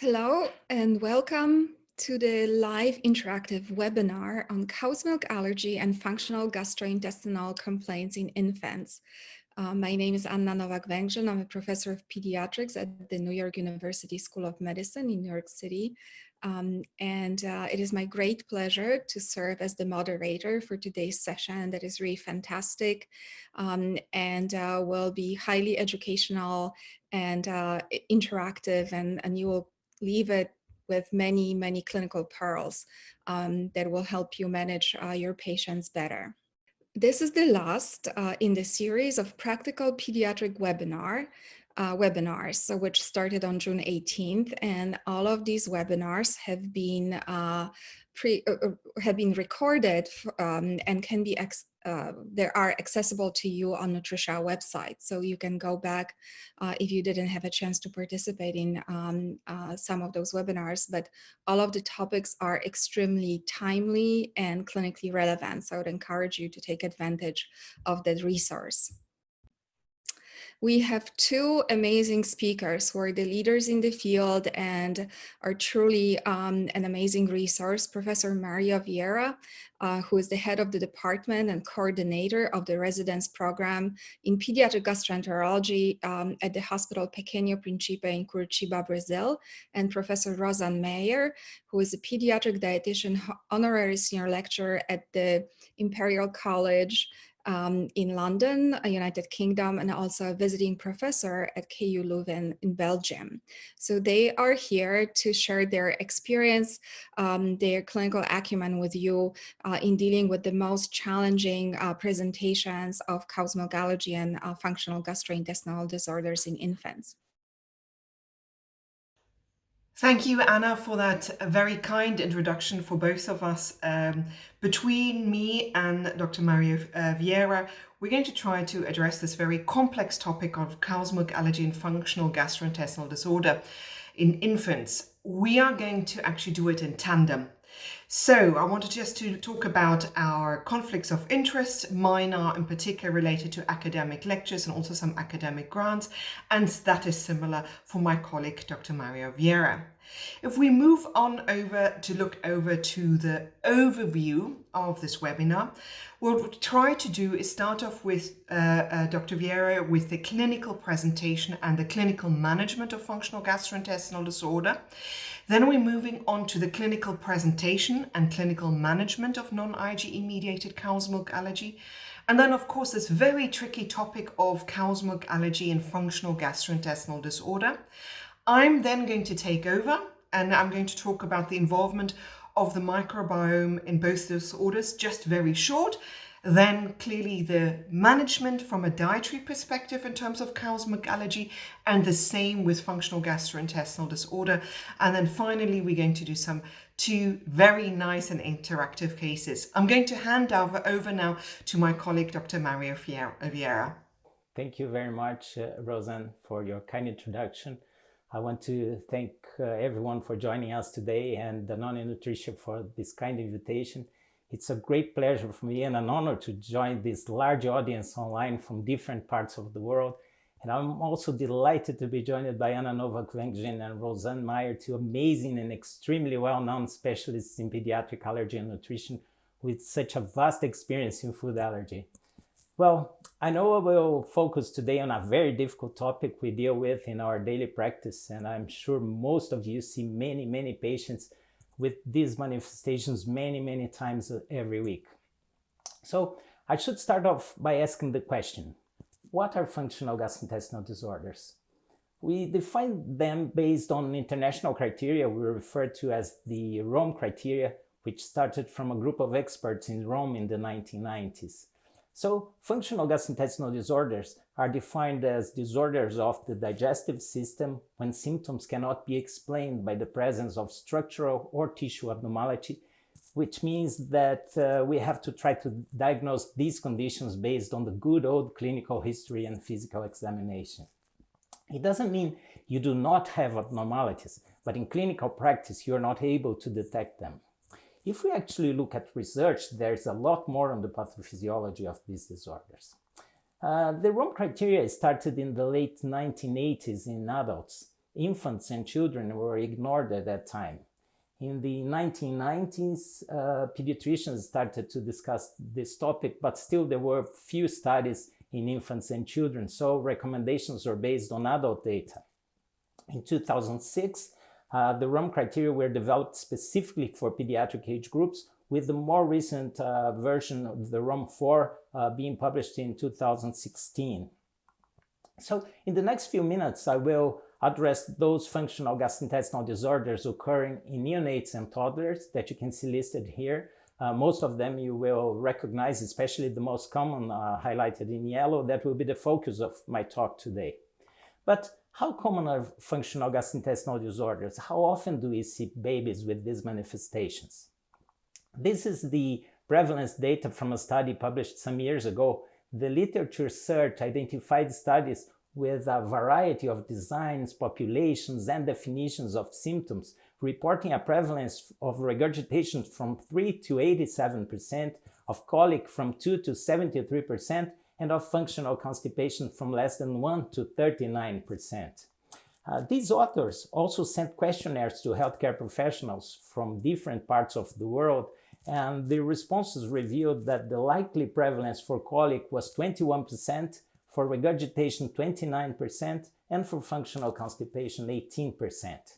Hello and welcome to the live interactive webinar on cow's milk allergy and functional gastrointestinal complaints in infants. My name is Anna Nowak-Węgrzyn. I'm a professor of pediatrics at the New York University School of Medicine in New York City. It is my great pleasure to serve as the moderator for today's session that is really fantastic and will be highly educational and interactive, and you will leave it with many, many clinical pearls that will help you manage your patients better. This is the last in the series of practical pediatric webinars, which started on June 18th, and all of these webinars have been recorded and can be they are accessible to you on Nutricia website. So you can go back if you didn't have a chance to participate in some of those webinars, but all of the topics are extremely timely and clinically relevant. So I would encourage you to take advantage of that resource. We have two amazing speakers who are the leaders in the field and are truly an amazing resource. Professor Mario Vieira, who is the head of the department and coordinator of the residence program in pediatric gastroenterology at the Hospital Pequeno Principe in Curitiba, Brazil, and Professor Rosanne Meyer, who is a pediatric dietitian honorary senior lecturer at the Imperial College in London, United Kingdom, and also a visiting professor at KU Leuven in Belgium. So they are here to share their experience, their clinical acumen with you in dealing with the most challenging presentations of cow's milk allergy and functional gastrointestinal disorders in infants. Thank you, Anna, for that very kind introduction for both of us. Between me and Dr. Mario Vieira, we're going to try to address this very complex topic of cow's milk allergy and functional gastrointestinal disorder in infants. We are going to actually do it in tandem. So I wanted just to talk about our conflicts of interest. Mine are in particular related to academic lectures and also some academic grants, and that is similar for my colleague, Dr. Mario Vieira. If we move on over to look over to the overview of this webinar, what we'll try to do is start off with Dr. Vieira with the clinical presentation and the clinical management of functional gastrointestinal disorder. Then we're moving on to the clinical presentation and clinical management of non-IgE mediated cow's milk allergy. And then, of course, this very tricky topic of cow's milk allergy and functional gastrointestinal disorder. I'm then going to take over and I'm going to talk about the involvement of the microbiome in both disorders, just very short. Then clearly the management from a dietary perspective in terms of cow's milk allergy, and the same with functional gastrointestinal disorder. And then finally, we're going to do two very nice and interactive cases. I'm going to hand over now to my colleague, Dr. Mario Vieira. Thank you very much, Rosanne, for your kind introduction. I want to thank everyone for joining us today and Danone Nutrition for this kind invitation. It's a great pleasure for me and an honor to join this large audience online from different parts of the world. And I'm also delighted to be joined by Anna Nowak-Węgrzyn and Rosanne Meyer, two amazing and extremely well-known specialists in pediatric allergy and nutrition with such a vast experience in food allergy. Well, I know I will focus today on a very difficult topic we deal with in our daily practice, and I'm sure most of you see many patients with these manifestations many times every week. So I should start off by asking the question, what are functional gastrointestinal disorders? We define them based on international criteria we refer to as the Rome criteria, which started from a group of experts in Rome in the 1990s. So functional gastrointestinal disorders are defined as disorders of the digestive system when symptoms cannot be explained by the presence of structural or tissue abnormality, which means that we have to try to diagnose these conditions based on the good old clinical history and physical examination. It doesn't mean you do not have abnormalities, but in clinical practice, you're not able to detect them. If we actually look at research, there's a lot more on the pathophysiology of these disorders. The Rome criteria started in the late 1980s in adults, infants and children were ignored at that time. In the 1990s, pediatricians started to discuss this topic, but still there were few studies in infants and children, so recommendations were based on adult data. In 2006, the RUM criteria were developed specifically for pediatric age groups, with the more recent version of the RUM 4 being published in 2016. So in the next few minutes, I will address those functional gastrointestinal disorders occurring in neonates and toddlers that you can see listed here. Most of them you will recognize, especially the most common highlighted in yellow. That will be the focus of my talk today. But how common are functional gastrointestinal disorders? How often do we see babies with these manifestations? This is the prevalence data from a study published some years ago. The literature search identified studies with a variety of designs, populations, and definitions of symptoms, reporting a prevalence of regurgitation from 3 to 87%, of colic from 2 to 73%, and of functional constipation from less than 1 to 39%. These authors also sent questionnaires to healthcare professionals from different parts of the world, and the responses revealed that the likely prevalence for colic was 21%, for regurgitation 29%, and for functional constipation 18%.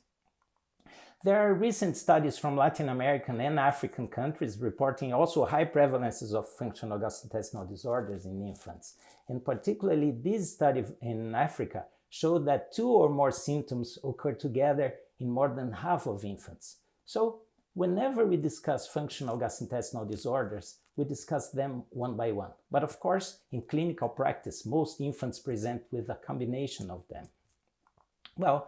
There are recent studies from Latin American and African countries reporting also high prevalences of functional gastrointestinal disorders in infants. And particularly this study in Africa showed that 2 or more symptoms occur together in more than half of infants. So whenever we discuss functional gastrointestinal disorders, we discuss them one by one. But of course, in clinical practice, most infants present with a combination of them. Well,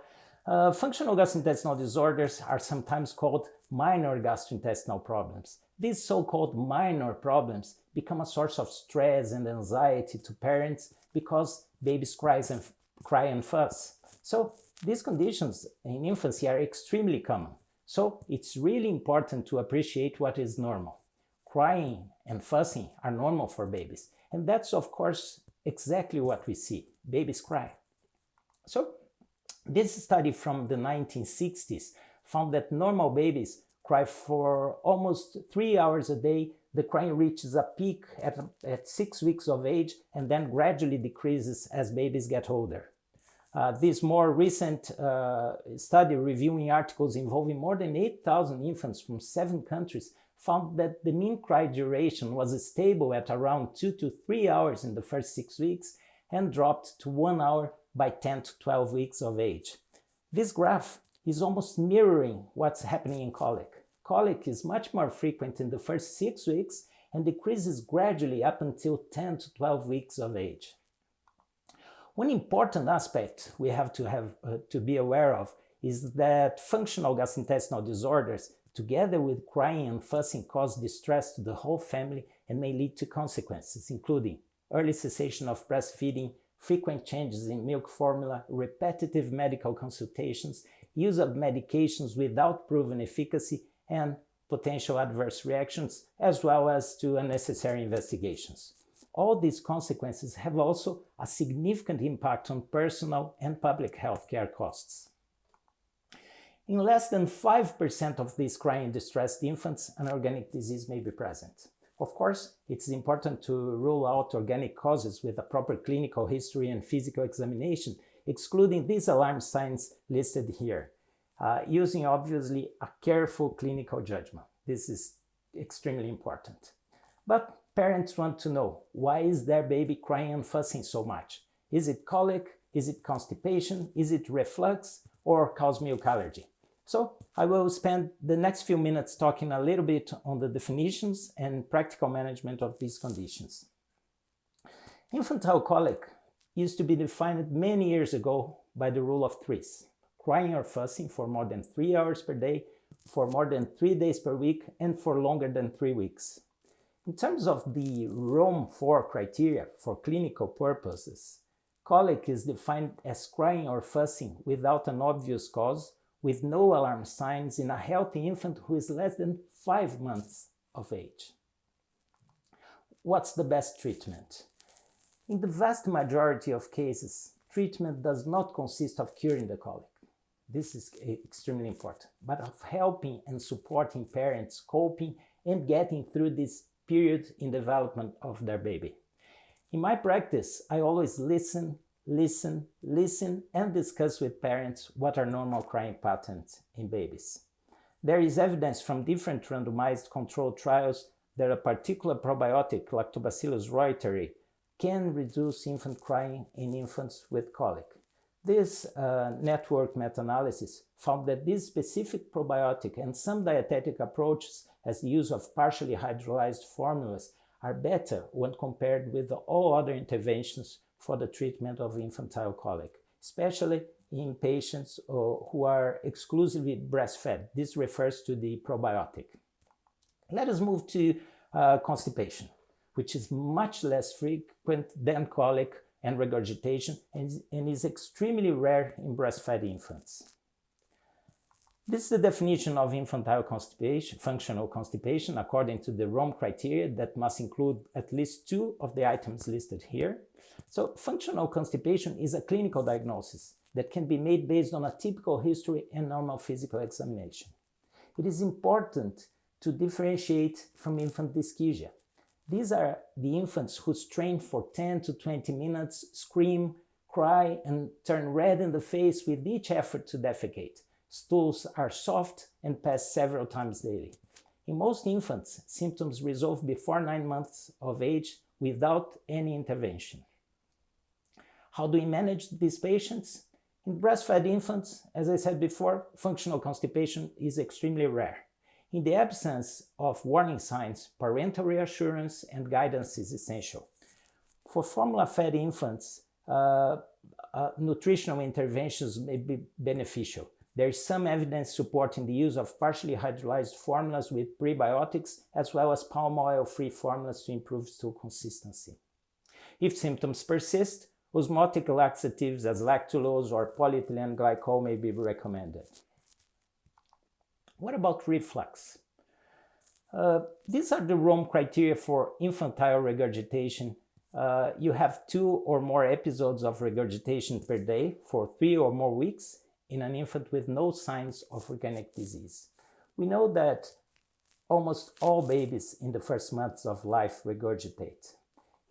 functional gastrointestinal disorders are sometimes called minor gastrointestinal problems. These so-called minor problems become a source of stress and anxiety to parents because babies cry and fuss. So these conditions in infancy are extremely common. So it's really important to appreciate what is normal. Crying and fussing are normal for babies. And that's, of course, exactly what we see. Babies cry. So this study from the 1960s found that normal babies cry for almost 3 hours a day. The crying reaches a peak at 6 weeks of age and then gradually decreases as babies get older. This more recent study reviewing articles involving more than 8,000 infants from 7 countries found that the mean cry duration was stable at around 2 to 3 hours in the first 6 weeks and dropped to 1 hour by 10 to 12 weeks of age. This graph is almost mirroring what's happening in colic. Colic is much more frequent in the first 6 weeks and decreases gradually up until 10 to 12 weeks of age. One important aspect we have to be aware of is that functional gastrointestinal disorders, together with crying and fussing, cause distress to the whole family and may lead to consequences, including early cessation of breastfeeding, frequent changes in milk formula, repetitive medical consultations, use of medications without proven efficacy, and potential adverse reactions, as well as to unnecessary investigations. All these consequences have also a significant impact on personal and public health care costs. In less than 5% of these crying distressed infants, an organic disease may be present. Of course, it's important to rule out organic causes with a proper clinical history and physical examination, excluding these alarm signs listed here, using obviously a careful clinical judgment. This is extremely important. But parents want to know, why is their baby crying and fussing so much? Is it colic? Is it constipation? Is it reflux or cow's milk allergy? So I will spend the next few minutes talking a little bit on the definitions and practical management of these conditions. Infantile colic used to be defined many years ago by the rule of threes: crying or fussing for more than 3 hours per day, for more than 3 days per week, and for longer than 3 weeks. In terms of the ROM 4 criteria for clinical purposes, colic is defined as crying or fussing without an obvious cause, with no alarm signs in a healthy infant who is less than 5 months of age. What's the best treatment? In the vast majority of cases, treatment does not consist of curing the colic. This is extremely important, but of helping and supporting parents coping and getting through this period in development of their baby. In my practice, I always listen, and discuss with parents what are normal crying patterns in babies. There is evidence from different randomized controlled trials that a particular probiotic, Lactobacillus reuteri, can reduce infant crying in infants with colic. This network meta-analysis found that this specific probiotic and some dietetic approaches, as the use of partially hydrolyzed formulas, are better when compared with all other interventions for the treatment of infantile colic, especially in patients who are exclusively breastfed. This refers to the probiotic. Let us move to constipation, which is much less frequent than colic and regurgitation and is extremely rare in breastfed infants. This is the definition of infantile constipation, functional constipation, according to the Rome criteria that must include at least 2 of the items listed here. So functional constipation is a clinical diagnosis that can be made based on a typical history and normal physical examination. It is important to differentiate from infant dyschezia. These are the infants who strain for 10 to 20 minutes, scream, cry, and turn red in the face with each effort to defecate. Stools are soft and pass several times daily. In most infants, symptoms resolve before 9 months of age without any intervention. How do we manage these patients? In breastfed infants, as I said before, functional constipation is extremely rare. In the absence of warning signs, parental reassurance and guidance is essential. For formula-fed infants, nutritional interventions may be beneficial. There is some evidence supporting the use of partially hydrolyzed formulas with prebiotics, as well as palm oil-free formulas to improve stool consistency. If symptoms persist, osmotic laxatives as lactulose or polyethylene glycol may be recommended. What about reflux? These are the Rome criteria for infantile regurgitation. You have 2 or more episodes of regurgitation per day for 3 or more weeks in an infant with no signs of organic disease. We know that almost all babies in the first months of life regurgitate.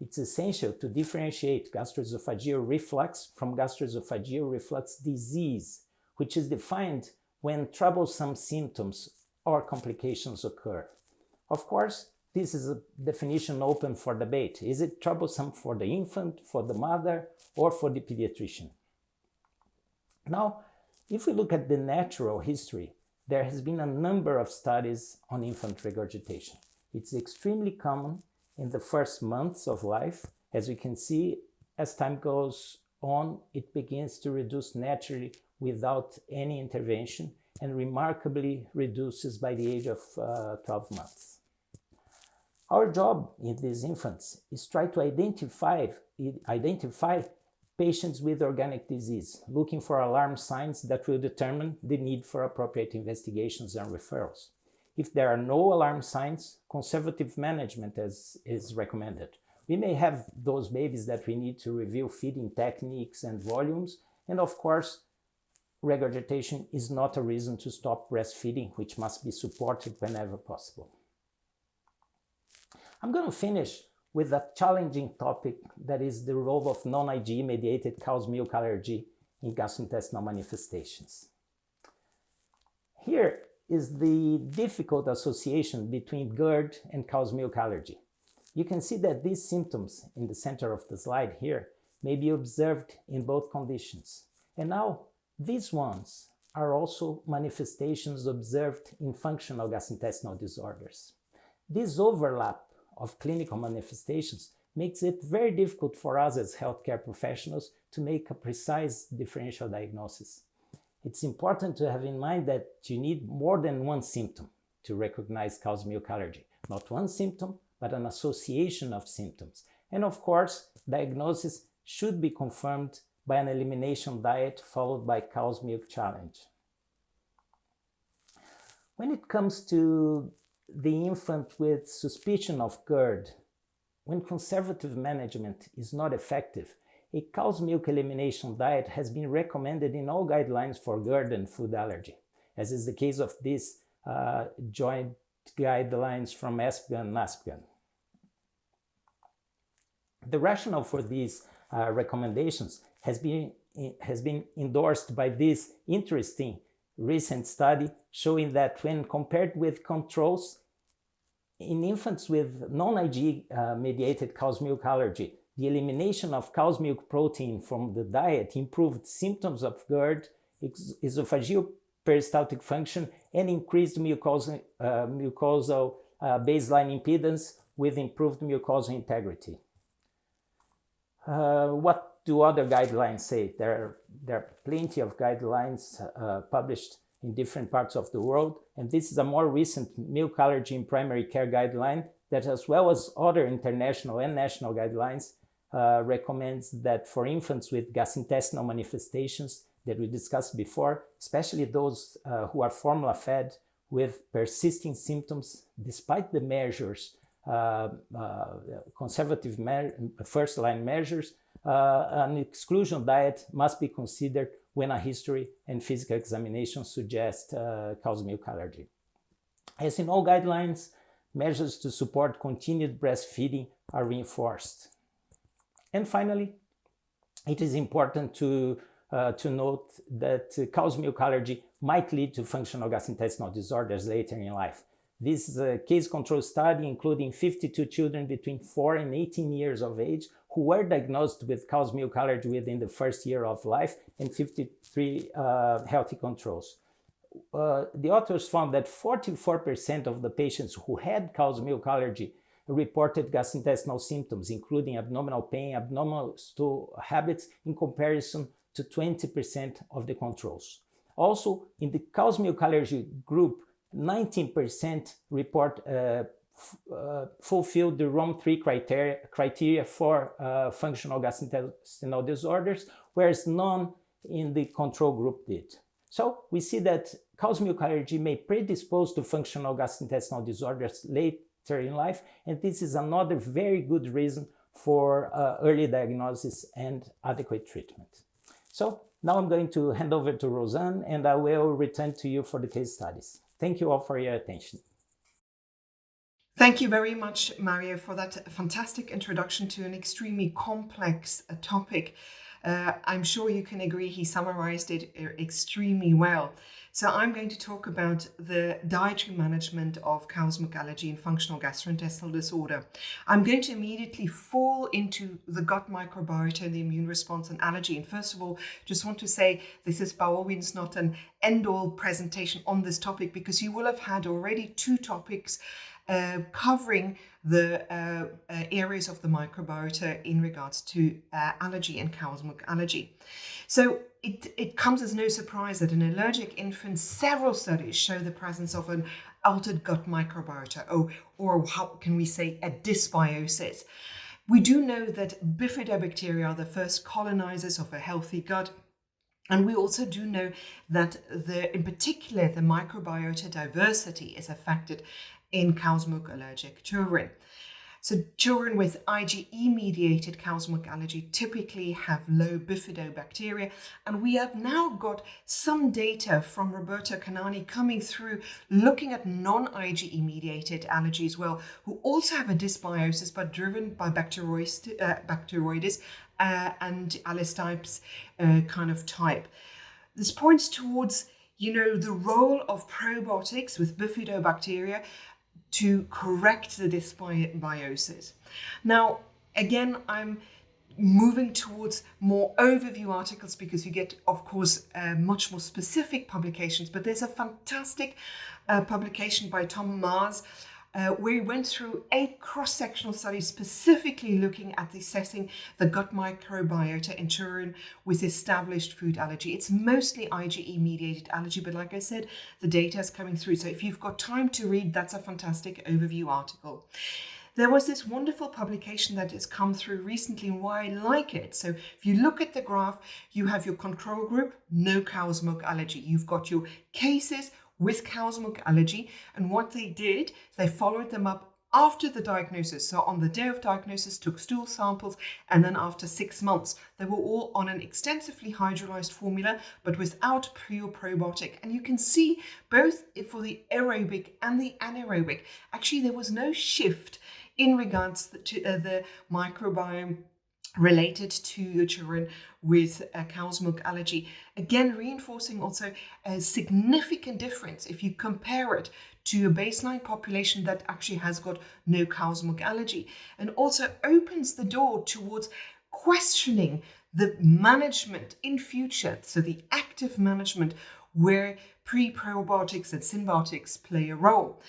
It's essential to differentiate gastroesophageal reflux from gastroesophageal reflux disease, which is defined when troublesome symptoms or complications occur. Of course, this is a definition open for debate. Is it troublesome for the infant, for the mother, or for the pediatrician? Now, if we look at the natural history, there has been a number of studies on infant regurgitation. It's extremely common in the first months of life. As we can see, as time goes on, it begins to reduce naturally without any intervention and remarkably reduces by the age of 12 months. Our job in these infants is try to identify patients with organic disease, looking for alarm signs that will determine the need for appropriate investigations and referrals. If there are no alarm signs, conservative management is recommended. We may have those babies that we need to review feeding techniques and volumes, and of course, regurgitation is not a reason to stop breastfeeding, which must be supported whenever possible. I'm going to finish with a challenging topic that is the role of non-IgE mediated cow's milk allergy in gastrointestinal manifestations. Here is the difficult association between GERD and cow's milk allergy. You can see that these symptoms in the center of the slide here may be observed in both conditions. And now, these ones are also manifestations observed in functional gastrointestinal disorders. This overlap of clinical manifestations makes it very difficult for us as healthcare professionals to make a precise differential diagnosis. It's important to have in mind that you need more than one symptom to recognize cow's milk allergy. Not one symptom, but an association of symptoms. And of course, diagnosis should be confirmed by an elimination diet followed by cow's milk challenge. When it comes to the infant with suspicion of GERD, when conservative management is not effective, a cow's milk elimination diet has been recommended in all guidelines for GERD and food allergy, as is the case of these joint guidelines from ESPGHAN and NASPGHAN. The rationale for these recommendations has been endorsed by this interesting recent study showing that when compared with controls in infants with non-IgE mediated cow's milk allergy, the elimination of cow's milk protein from the diet improved symptoms of GERD, esophageal peristaltic function, and increased mucosal baseline impedance with improved mucosal integrity. What do other guidelines say? There are plenty of guidelines published in different parts of the world, and this is a more recent milk allergy in primary care guideline that, as well as other international and national guidelines, recommends that for infants with gastrointestinal manifestations that we discussed before, especially those who are formula fed with persisting symptoms despite the measures, conservative first-line measures, an exclusion diet must be considered when a history and physical examination suggest cow's milk allergy. As in all guidelines, measures to support continued breastfeeding are reinforced. And finally, it is important to note that cow's milk allergy might lead to functional gastrointestinal disorders later in life. This is a case control study including 52 children between 4 and 18 years of age who were diagnosed with cow's milk allergy within the first year of life, and 53 healthy controls. The authors found that 44% of the patients who had cow's milk allergy reported gastrointestinal symptoms, including abdominal pain, abnormal stool habits, in comparison to 20% of the controls. Also, in the cow's milk allergy group, 19% report fulfilled the ROM3 criteria for functional gastrointestinal disorders, whereas none in the control group did. So we see that cow's milk allergy may predispose to functional gastrointestinal disorders later in life, and this is another very good reason for early diagnosis and adequate treatment. So now I'm going to hand over to Roseanne, and I will return to you for the case studies. Thank you all for your attention. Thank you very much, Mario, for that fantastic introduction to an extremely complex topic. I'm sure you can agree he summarized it extremely well. So I'm going to talk about the dietary management of cow's milk allergy and functional gastrointestinal disorder. I'm going to immediately fall into the gut microbiota, the immune response and allergy. And first of all, just want to say this is by all means not an end-all presentation on this topic, because you will have had already 2 topics covering the areas of the microbiota in regards to allergy and cow's milk allergy. So it comes as no surprise that in allergic infants, several studies show the presence of an altered gut microbiota, or how can we say a dysbiosis. We do know that bifidobacteria are the first colonizers of a healthy gut. And we also do know that in particular, the microbiota diversity is affected in cow's milk allergic children. So children with IgE-mediated cow's milk allergy typically have low bifidobacteria, and we have now got some data from Roberto Canani coming through looking at non-IgE-mediated allergies, who also have a dysbiosis but driven by Bacteroides and Allostypes kind of type. This points towards, the role of probiotics with bifidobacteria to correct the dysbiosis. Now, again, I'm moving towards more overview articles because you get, of course, much more specific publications, but there's a fantastic publication by Tom Mars where he went through 8 cross-sectional studies specifically looking at assessing the gut microbiota in children with established food allergy. It's mostly IgE-mediated allergy, but like I said, the data is coming through. So if you've got time to read, that's a fantastic overview article. There was this wonderful publication that has come through recently, and why I like it. So if you look at the graph, you have your control group, no cow's milk allergy. You've got your cases with cow's milk allergy, and what they did, they followed them up after the diagnosis. So on the day of diagnosis, took stool samples, and then after 6 months, they were all on an extensively hydrolyzed formula, but without pure probiotic. And you can see both for the aerobic and the anaerobic, actually there was no shift in regards to the microbiome related to the children with cow's milk allergy. Again, reinforcing also a significant difference if you compare it to a baseline population that actually has got no cow's milk allergy, and also opens the door towards questioning the management in future, so the active management where pre-probiotics and symbiotics play a role.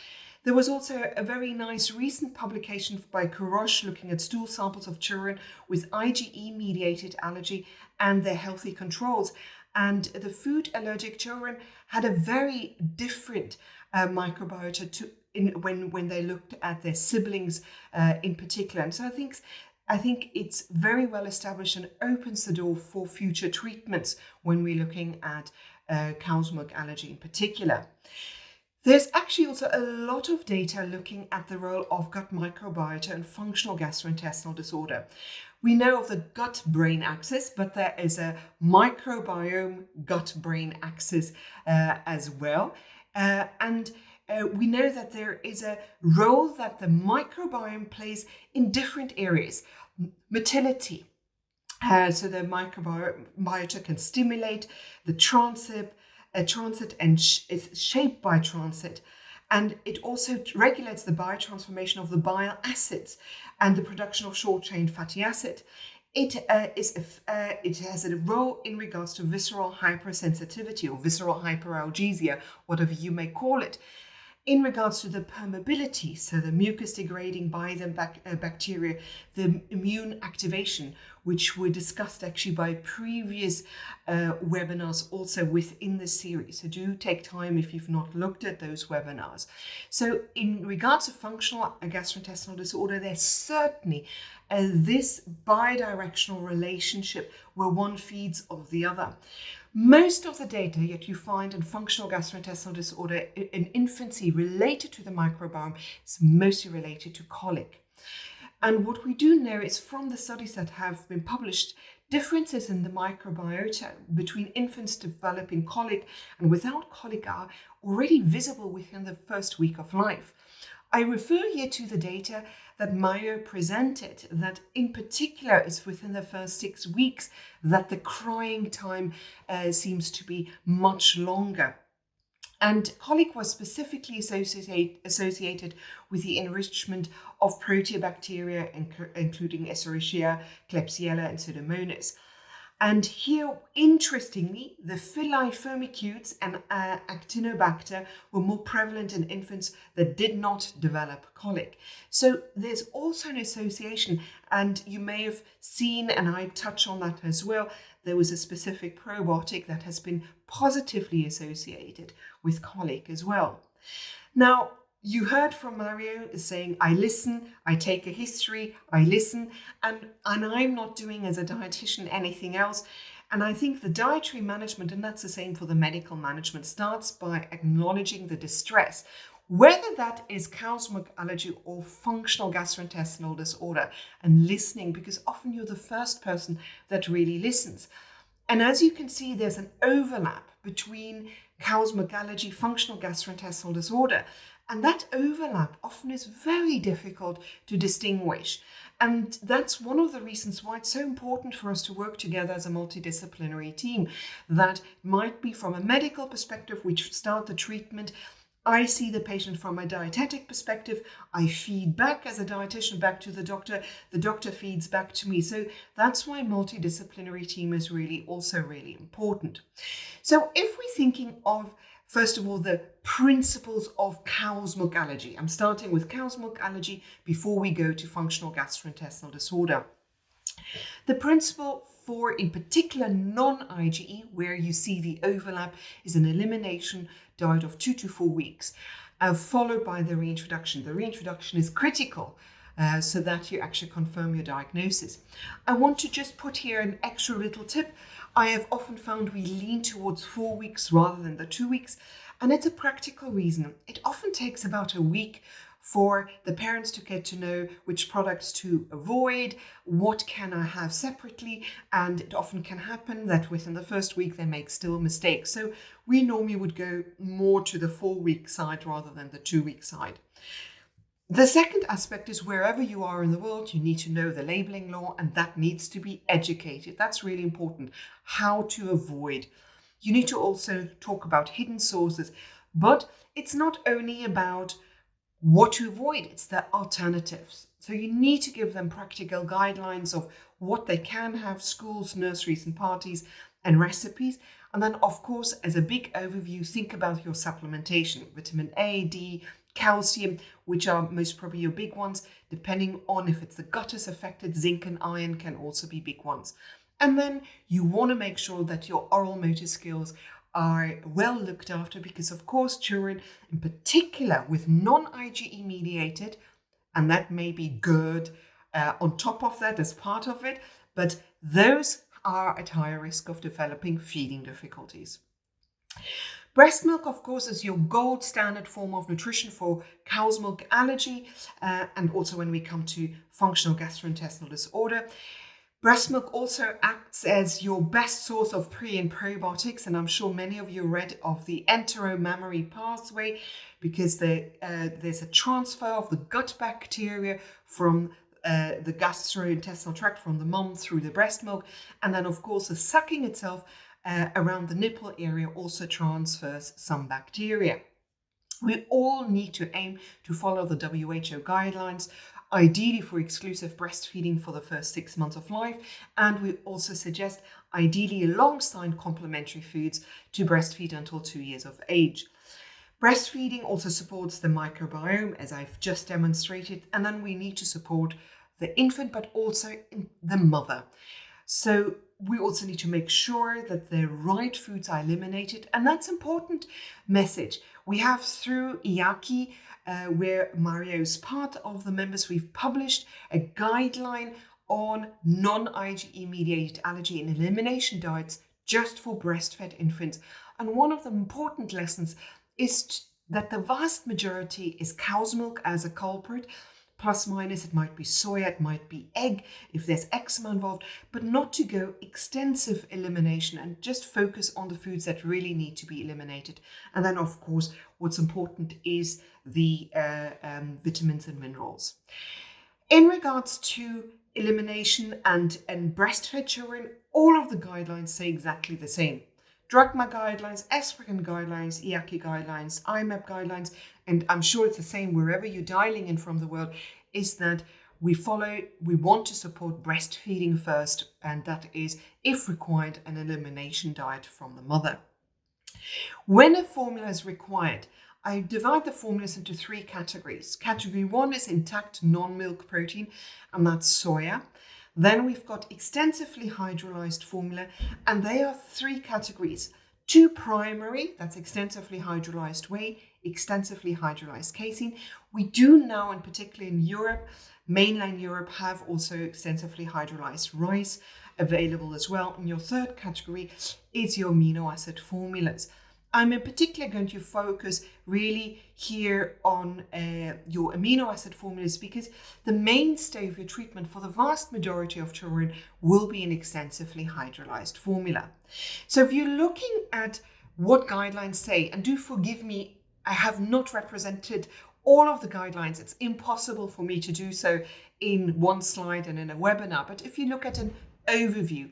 There was also a very nice recent publication by CRIES looking at stool samples of children with IgE-mediated allergy and their healthy controls. And the food allergic children had a very different microbiota when they looked at their siblings in particular. And so I think it's very well established and opens the door for future treatments when we're looking at cow's milk allergy in particular. There's actually also a lot of data looking at the role of gut microbiota and functional gastrointestinal disorder. We know of the gut-brain axis, but there is a microbiome gut-brain axis as well. We know that there is a role that the microbiome plays in different areas. Motility. So the microbiota can stimulate the transit and is shaped by transit, and it also regulates the biotransformation of the bile acids and the production of short-chain fatty acid. It has a role in regards to visceral hypersensitivity or visceral hyperalgesia, whatever you may call it. In regards to the permeability, so the mucus degrading by the bacteria, the immune activation, which were discussed actually by previous webinars also within the series. So do take time if you've not looked at those webinars. So in regards to functional gastrointestinal disorder, there's certainly this bidirectional relationship where one feeds of the other. Most of the data yet you find in functional gastrointestinal disorder in infancy related to the microbiome is mostly related to colic. And what we do know is from the studies that have been published, differences in the microbiota between infants developing colic and without colic are already visible within the first week of life. I refer here to the data that Mario presented, that in particular is within the first 6 weeks that the crying time seems to be much longer. And colic was specifically associated with the enrichment of proteobacteria, including Escherichia, Klebsiella, and Pseudomonas. And here, interestingly, the villi firmicutes and Actinobacter were more prevalent in infants that did not develop colic. So there's also an association, and you may have seen, and I touch on that as well, there was a specific probiotic that has been positively associated with colic as well. Now, you heard from Mario saying, I listen, I take a history, I listen, and I'm not doing as a dietitian anything else. And I think the dietary management, and that's the same for the medical management, starts by acknowledging the distress, whether that is cow's milk allergy or functional gastrointestinal disorder, and listening, because often you're the first person that really listens. And as you can see, there's an overlap between cow's milk allergy, functional gastrointestinal disorder. And that overlap often is very difficult to distinguish. And that's one of the reasons why it's so important for us to work together as a multidisciplinary team. That might be from a medical perspective, we start the treatment. I see the patient from a dietetic perspective. I feed back as a dietitian back to the doctor feeds back to me. So that's why multidisciplinary team is really also really important. So if we're thinking of, first of all, the principles of cow's milk allergy. I'm starting with cow's milk allergy before we go to functional gastrointestinal disorder. The principle for, in particular, non-IgE, where you see the overlap, is an elimination diet of 2 to 4 weeks, followed by the reintroduction. The reintroduction is critical so that you actually confirm your diagnosis. I want to just put here an extra little tip. I have often found we lean towards 4 weeks rather than the 2 weeks, and it's a practical reason. It often takes about a week for the parents to get to know which products to avoid, what can I have separately, and it often can happen that within the first week they make still mistakes. So we normally would go more to the 4-week side rather than the 2-week side. The second aspect is wherever you are in the world, you need to know the labeling law, and that needs to be educated. That's really important. How to avoid. You need to also talk about hidden sources, but it's not only about what to avoid, it's the alternatives. So you need to give them practical guidelines of what they can have, schools, nurseries and parties, and recipes. And then, of course, as a big overview, think about your supplementation, vitamin A, D, calcium, which are most probably your big ones. Depending on if it's the gut is affected, zinc and iron can also be big ones. And then you want to make sure that your oral motor skills are well looked after, because of course children in particular with non-IgE mediated, and that may be GERD on top of that as part of it, but those are at higher risk of developing feeding difficulties. Breast milk, of course, is your gold standard form of nutrition for cow's milk allergy, and also when we come to functional gastrointestinal disorder. Breast milk also acts as your best source of pre and probiotics, and I'm sure many of you read of the enteromammary pathway, because there's a transfer of the gut bacteria from the gastrointestinal tract from the mom through the breast milk, and then of course the sucking itself around the nipple area also transfers some bacteria. We all need to aim to follow the WHO guidelines, ideally for exclusive breastfeeding for the first 6 months of life, and we also suggest ideally alongside complementary foods to breastfeed until 2 years of age. Breastfeeding also supports the microbiome, as I've just demonstrated, and then we need to support the infant but also the mother. So we also need to make sure that the right foods are eliminated, and that's an important message. We have through IACI, where Mario is part of the members, we've published a guideline on non-IgE mediated allergy and elimination diets just for breastfed infants. And one of the important lessons is that the vast majority is cow's milk as a culprit. Plus minus, it might be soya, it might be egg if there's eczema involved, but not to go extensive elimination and just focus on the foods that really need to be eliminated. And then of course, what's important is the vitamins and minerals. In regards to elimination and breastfed children, all of the guidelines say exactly the same. DRACMA guidelines, ESPRIN guidelines, IACI guidelines, IMAP guidelines, and I'm sure it's the same wherever you're dialing in from the world, is that we want to support breastfeeding first, and that is, if required, an elimination diet from the mother. When a formula is required, I divide the formulas into 3 categories. Category 1 is intact non-milk protein, and that's soya. Then we've got extensively hydrolyzed formula, and they are 3 categories. 2 primary, that's extensively hydrolyzed whey, extensively hydrolyzed casein. We do now, and particularly in Europe, mainland Europe, have also extensively hydrolyzed rice available as well. And your 3rd category is your amino acid formulas. I'm in particular going to focus really here on your amino acid formulas, because the mainstay of your treatment for the vast majority of children will be an extensively hydrolyzed formula. So if you're looking at what guidelines say, and do forgive me, I have not represented all of the guidelines. It's impossible for me to do so in one slide and in a webinar. But if you look at an overview,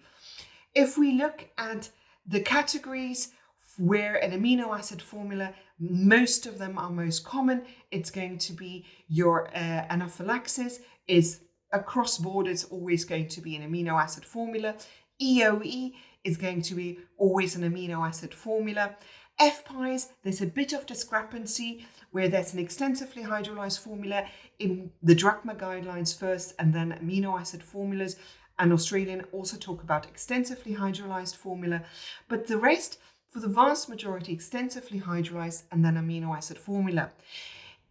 if we look at the categories where an amino acid formula, most of them are most common, it's going to be your anaphylaxis is across board, it's always going to be an amino acid formula. EOE is going to be always an amino acid formula. FPIs, there's a bit of discrepancy where there's an extensively hydrolyzed formula in the DRACMA guidelines first, and then amino acid formulas. And Australian also talk about extensively hydrolyzed formula, but the rest, for the vast majority, extensively hydrolyzed and then amino acid formula.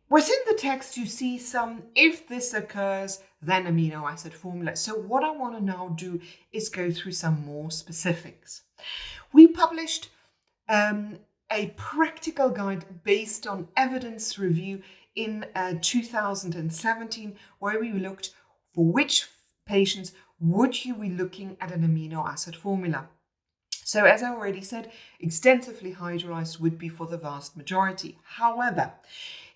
Within the text, you see some, if this occurs, then amino acid formula. So what I want to now do is go through some more specifics. We published a practical guide based on evidence review in 2017, where we looked for which patients would you be looking at an amino acid formula. So as I already said, extensively hydrolyzed would be for the vast majority. However,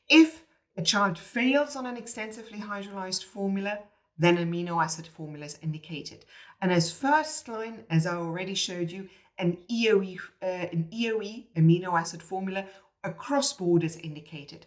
if a child fails on an extensively hydrolyzed formula, then amino acid formula is indicated. And as first line, as I already showed you, an EOE amino acid formula across board is indicated.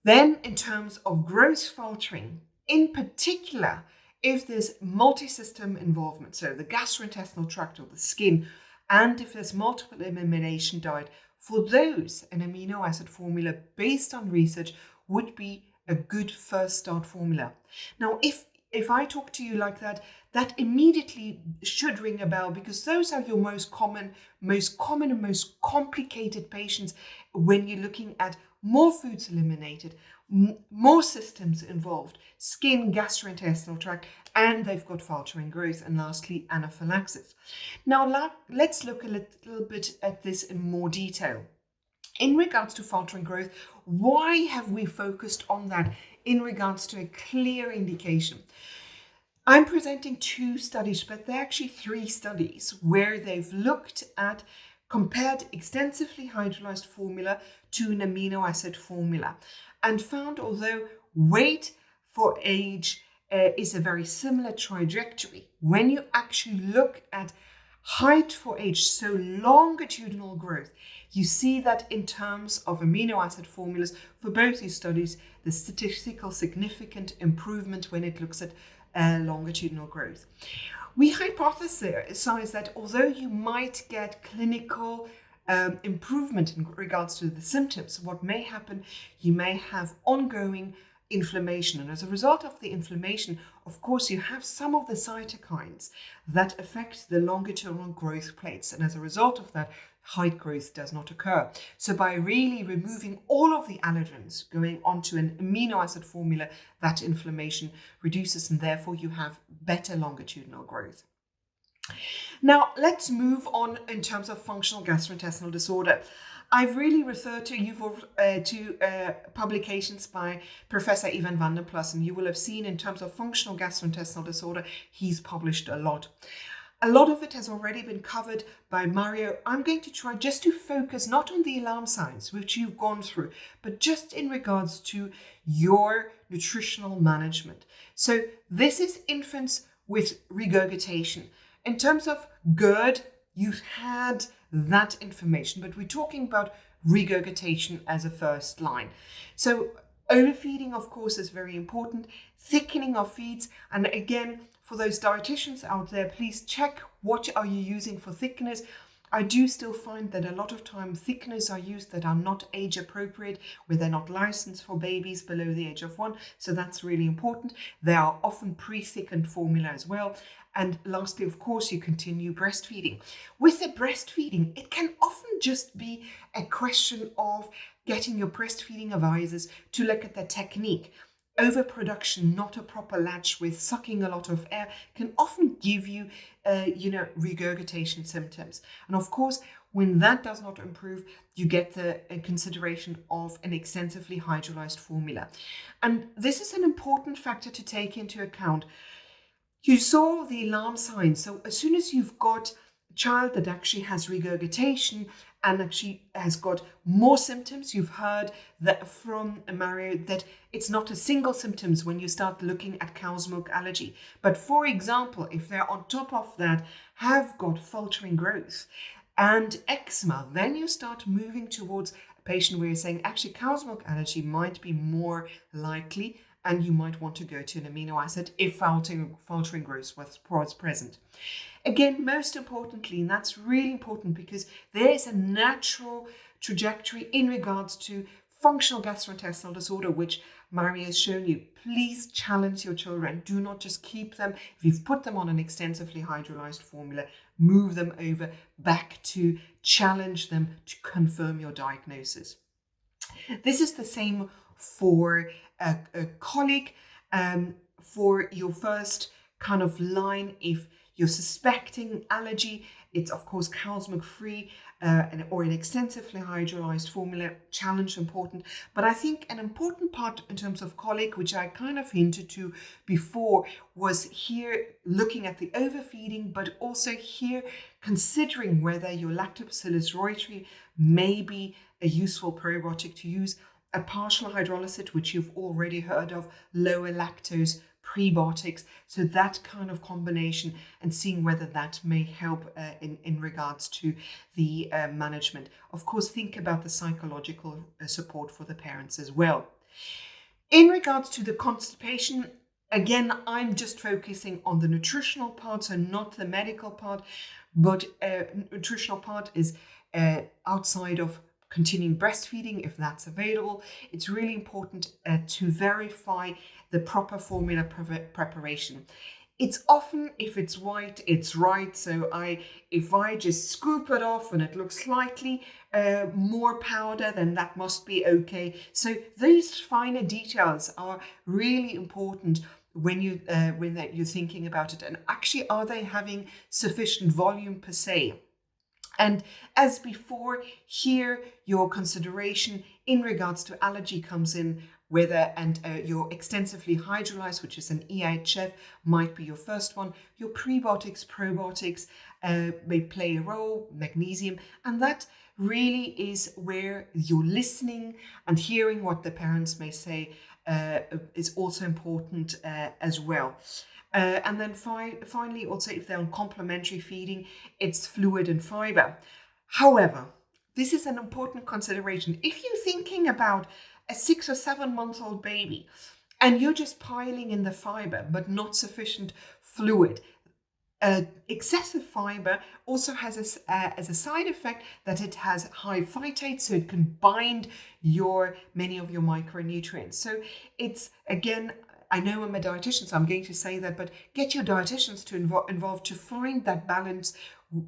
Then in terms of growth faltering, in particular, if there's multi-system involvement, so the gastrointestinal tract or the skin, and if there's multiple elimination diet, for those, an amino acid formula based on research would be a good first start formula. Now, if I talk to you like that, that immediately should ring a bell, because those are your most common and most complicated patients when you're looking at more foods eliminated, more systems involved, skin, gastrointestinal tract, and they've got faltering growth, and lastly, anaphylaxis. Now, let's look a little bit at this in more detail. In regards to faltering growth, why have we focused on that in regards to a clear indication? I'm presenting 2 studies, but they're actually 3 studies where they've looked at compared extensively hydrolyzed formula to an amino acid formula and found, although weight for age is a very similar trajectory, when you actually look at height for age, so longitudinal growth, you see that in terms of amino acid formulas for both these studies, the statistical significant improvement when it looks at longitudinal growth. We hypothesize that although you might get clinical improvement in regards to the symptoms, what may happen, you may have ongoing inflammation. And as a result of the inflammation, of course, you have some of the cytokines that affect the longitudinal growth plates. And as a result of that, height growth does not occur. So by really removing all of the allergens, going onto an amino acid formula, that inflammation reduces, and therefore you have better longitudinal growth. Now, let's move on in terms of functional gastrointestinal disorder. I've really referred to you to publications by Professor Ivan van der Plas, and you will have seen in terms of functional gastrointestinal disorder, he's published a lot. A lot of it has already been covered by Mario. I'm going to try just to focus not on the alarm signs, which you've gone through, but just in regards to your nutritional management. So this is infants with regurgitation. In terms of GERD, you've had that information, but we're talking about regurgitation as a first line. So overfeeding, of course, is very important. Thickening of feeds, and again, for those dietitians out there, please check what are you using for thickeners. I do still find that a lot of time thickeners are used that are not age appropriate, where they're not licensed for babies below the age of 1. So that's really important. They are often pre-thickened formula as well. And lastly, of course, you continue breastfeeding. With the breastfeeding, it can often just be a question of getting your breastfeeding advisors to look at the technique. Overproduction, not a proper latch with sucking a lot of air, can often give you, regurgitation symptoms. And of course, when that does not improve, you get the consideration of an extensively hydrolyzed formula. And this is an important factor to take into account. You saw the alarm signs. So as soon as you've got a child that actually has regurgitation and actually has got more symptoms, you've heard that from Mario that it's not a single symptoms when you start looking at cow's milk allergy. But for example, if they're on top of that have got faltering growth and eczema, then you start moving towards a patient where you're saying actually cow's milk allergy might be more likely, and you might want to go to an amino acid if faltering growth was present. Again, most importantly, and that's really important because there is a natural trajectory in regards to functional gastrointestinal disorder, which Maria has shown you. Please challenge your children. Do not just keep them. If you've put them on an extensively hydrolyzed formula, move them over back to challenge them to confirm your diagnosis. This is the same for a COLIC. For your first kind of line. If you're suspecting allergy, it's of course cow's milk free or an extensively hydrolyzed formula, challenge important. But I think an important part in terms of colic, which I kind of hinted to before, was here looking at the overfeeding, but also here considering whether your Lactobacillus reuteri may be a useful probiotic to use, a partial hydrolysis, which you've already heard of, lower lactose prebiotics. So that kind of combination, and seeing whether that may help in regards to the management. Of course, think about the psychological support for the parents as well. In regards to the constipation, again, I'm just focusing on the nutritional part, so not the medical part, but nutritional part is outside of continuing breastfeeding, if that's available. It's really important to verify the proper formula preparation. It's often, if it's white, it's right. So if I just scoop it off and it looks slightly more powder, then that must be okay. So these finer details are really important when you're thinking about it. And actually, are they having sufficient volume per se? And as before, here your consideration in regards to allergy comes in, whether your extensively hydrolyzed, which is an EHF, might be your first one. Your prebiotics, probiotics may play a role, magnesium, and that really is where you're listening and hearing what the parents may say is also important as well. And then finally, also if they're on complementary feeding, it's fluid and fiber. However, this is an important consideration. If you're thinking about a 6 or 7 month old baby and you're just piling in the fiber but not sufficient fluid, excessive fiber also has as a side effect that it has high phytate, so it can bind many of your micronutrients. So it's, again, I know I'm a dietitian, so I'm going to say that, but get your dietitians to involved to find that balance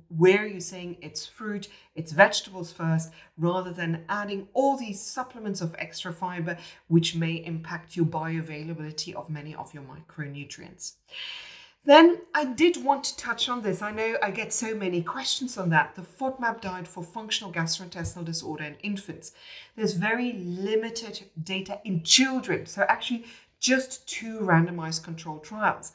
where you're saying it's fruit, it's vegetables first, rather than adding all these supplements of extra fiber, which may impact your bioavailability of many of your micronutrients. Then I did want to touch on this. I know I get so many questions on that. The FODMAP diet for functional gastrointestinal disorder in infants. There's very limited data in children. So actually just 2 randomized controlled trials.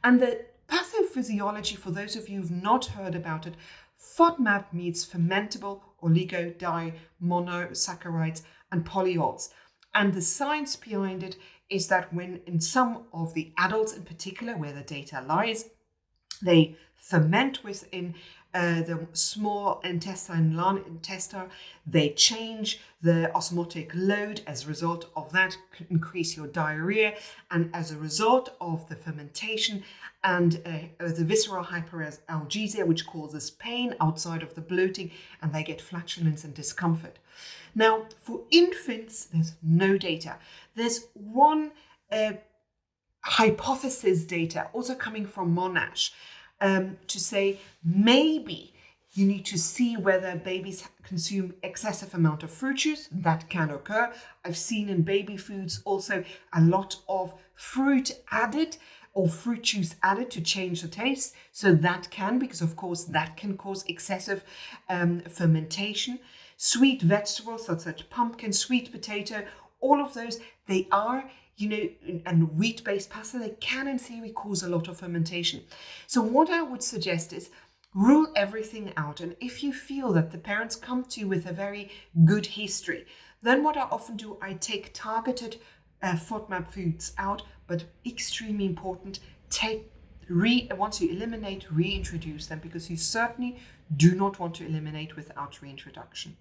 And the pathophysiology, for those of you who've not heard about it, FODMAP means fermentable oligodimonosaccharides and polyols. And the science behind it is that when in some of the adults in particular, where the data lies, they ferment within the small intestine, large intestine, they change the osmotic load. As a result of that, increase your diarrhea, and as a result of the fermentation and the visceral hyperalgesia, which causes pain outside of the bloating, and they get flatulence and discomfort. Now, for infants, there's no data. There's one hypothesis data also coming from Monash, to say maybe you need to see whether babies consume excessive amount of fruit juice. That can occur. I've seen in baby foods also a lot of fruit added or fruit juice added to change the taste. So that can, because of course that can cause excessive fermentation. Sweet vegetables such as pumpkin, sweet potato, all of those, they are, and wheat-based pasta, they can in theory cause a lot of fermentation. So what I would suggest is rule everything out. And if you feel that the parents come to you with a very good history, then what I often do, I take targeted FODMAP foods out, but extremely important, once you eliminate, reintroduce them, because you certainly do not want to eliminate without reintroduction.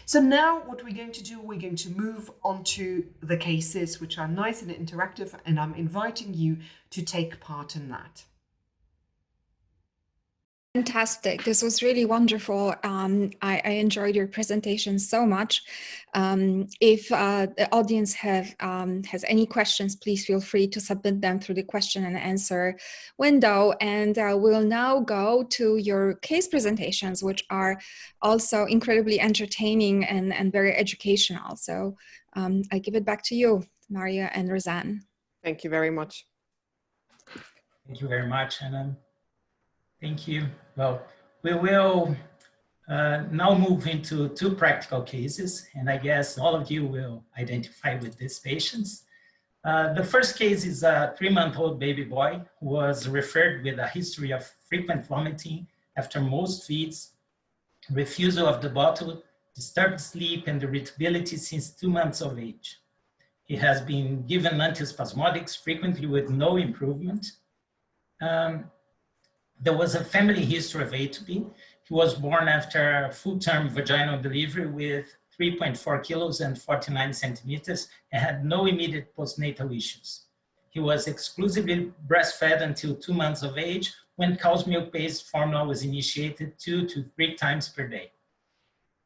So now what we're going to do, we're going to move on to the cases, which are nice and interactive, and I'm inviting you to take part in that. Fantastic. This was really wonderful. I enjoyed your presentation so much. If the audience has any questions, please feel free to submit them through the question and answer window. And we'll now go to your case presentations, which are also incredibly entertaining and very educational. So I give it back to you, Maria and Roseanne. Thank you very much. Thank you very much, Anna. Thank you. Well, we will now move into two practical cases, and I guess all of you will identify with these patients. The first case is a 3-month-old baby boy who was referred with a history of frequent vomiting after most feeds, refusal of the bottle, disturbed sleep, and irritability since 2 months of age. He has been given antispasmodics frequently with no improvement. There was a family history of atopy. He was born after a full-term vaginal delivery with 3.4 kilos and 49 centimeters and had no immediate postnatal issues. He was exclusively breastfed until 2 months of age when cow's milk-based formula was initiated 2 to 3 times per day.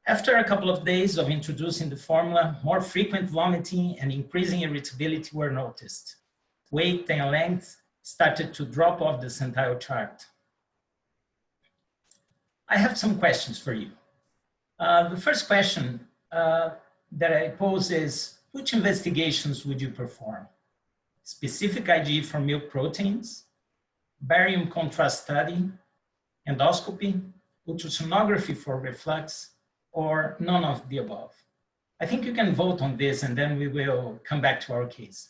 After a couple of days of introducing the formula, more frequent vomiting and increasing irritability were noticed. Weight and length started to drop off the centile chart. I have some questions for you. The first question that I pose is, which investigations would you perform? Specific IgE for milk proteins, barium contrast study, endoscopy, ultrasonography for reflux, or none of the above? I think you can vote on this and then we will come back to our case.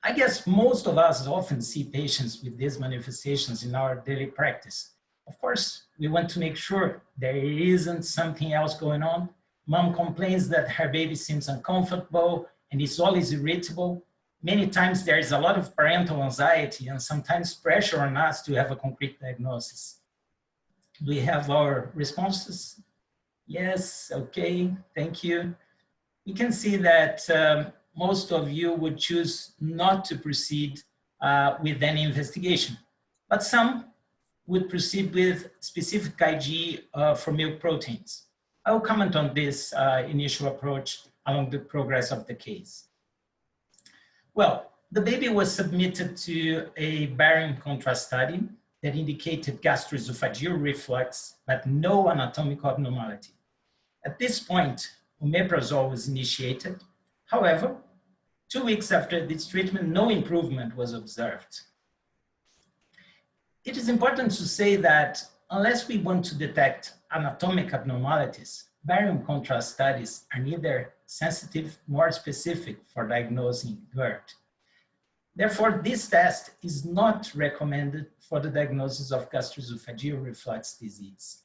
I guess most of us often see patients with these manifestations in our daily practice. Of course, we want to make sure there isn't something else going on. Mom complains that her baby seems uncomfortable and is always irritable. Many times there is a lot of parental anxiety and sometimes pressure on us to have a concrete diagnosis. Do we have our responses? Yes, okay, thank you. We can see that most of you would choose not to proceed with any investigation, but some would proceed with specific IgE for milk proteins. I will comment on this initial approach along the progress of the case. Well, the baby was submitted to a barium contrast study that indicated gastroesophageal reflux, but no anatomical abnormality. At this point, omeprazole was initiated. However, 2 weeks after this treatment, no improvement was observed. It is important to say that unless we want to detect anatomic abnormalities, barium contrast studies are neither sensitive nor specific for diagnosing GERD. Therefore, this test is not recommended for the diagnosis of gastroesophageal reflux disease.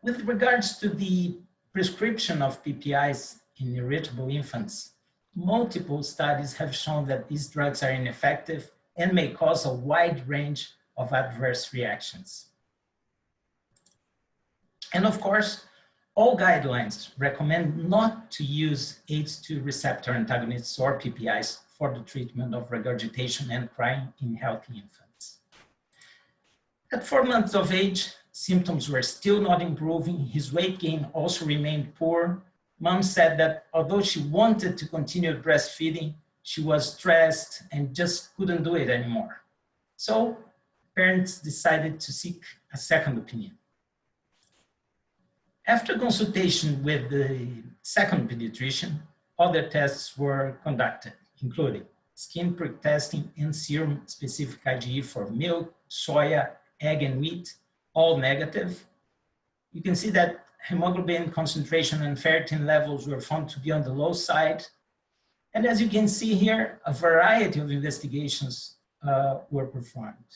With regards to the prescription of PPIs in irritable infants, multiple studies have shown that these drugs are ineffective and may cause a wide range of adverse reactions. And of course, all guidelines recommend not to use ACE2 receptor antagonists or PPIs for the treatment of regurgitation and crying in healthy infants. At 4 months of age, symptoms were still not improving. His weight gain also remained poor. Mom said that although she wanted to continue breastfeeding, she was stressed and just couldn't do it anymore. So parents decided to seek a second opinion. After consultation with the second pediatrician, other tests were conducted, including skin prick testing and serum specific IgE for milk, soya, egg, and wheat, all negative. You can see that hemoglobin concentration and ferritin levels were found to be on the low side. And as you can see here, a variety of investigations were performed.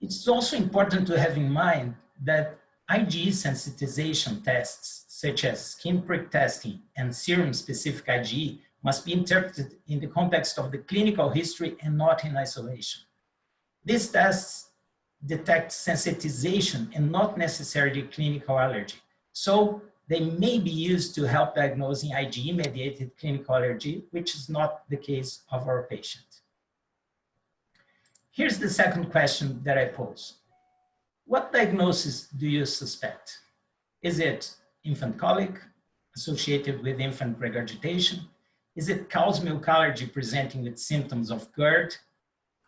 It's also important to have in mind that IgE sensitization tests, such as skin prick testing and serum-specific IgE, must be interpreted in the context of the clinical history and not in isolation. These tests detect sensitization and not necessarily clinical allergy. So they may be used to help diagnosing IgE-mediated clinical allergy, which is not the case of our patient. Here's the second question that I pose. What diagnosis do you suspect? Is it infant colic associated with infant regurgitation? Is it cow's milk allergy presenting with symptoms of GERD?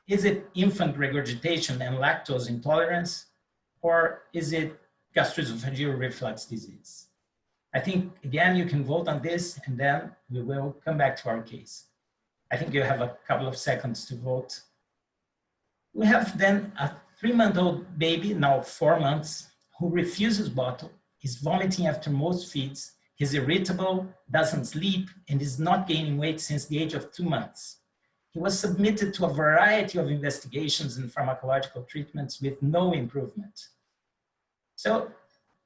Is it infant regurgitation and lactose intolerance? Or is it gastroesophageal reflux disease? I think, again, you can vote on this and then we will come back to our case. I think you have a couple of seconds to vote. We have then a 3-month-old baby, now 4 months, who refuses bottle, is vomiting after most feeds, he's irritable, doesn't sleep, and is not gaining weight since the age of 2 months. He was submitted to a variety of investigations and pharmacological treatments with no improvement. So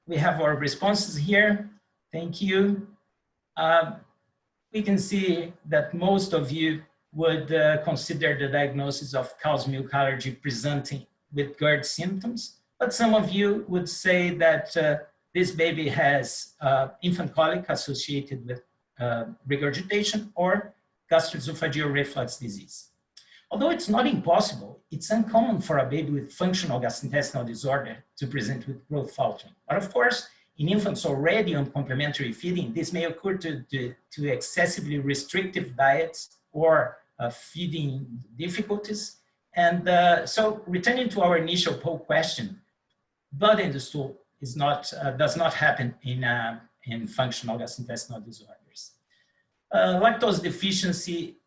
we have our responses here. Thank you. We can see that most of you would consider the diagnosis of cow's milk allergy presenting with GERD symptoms, but some of you would say that this baby has infant colic associated with regurgitation or gastroesophageal reflux disease. Although it's not impossible, it's uncommon for a baby with functional gastrointestinal disorder to present with growth faltering. But of course, in infants already on complementary feeding, this may occur to excessively restrictive diets or feeding difficulties. And so returning to our initial poll question, blood in the stool is not, does not happen in functional gastrointestinal disorders. Lactose deficiency,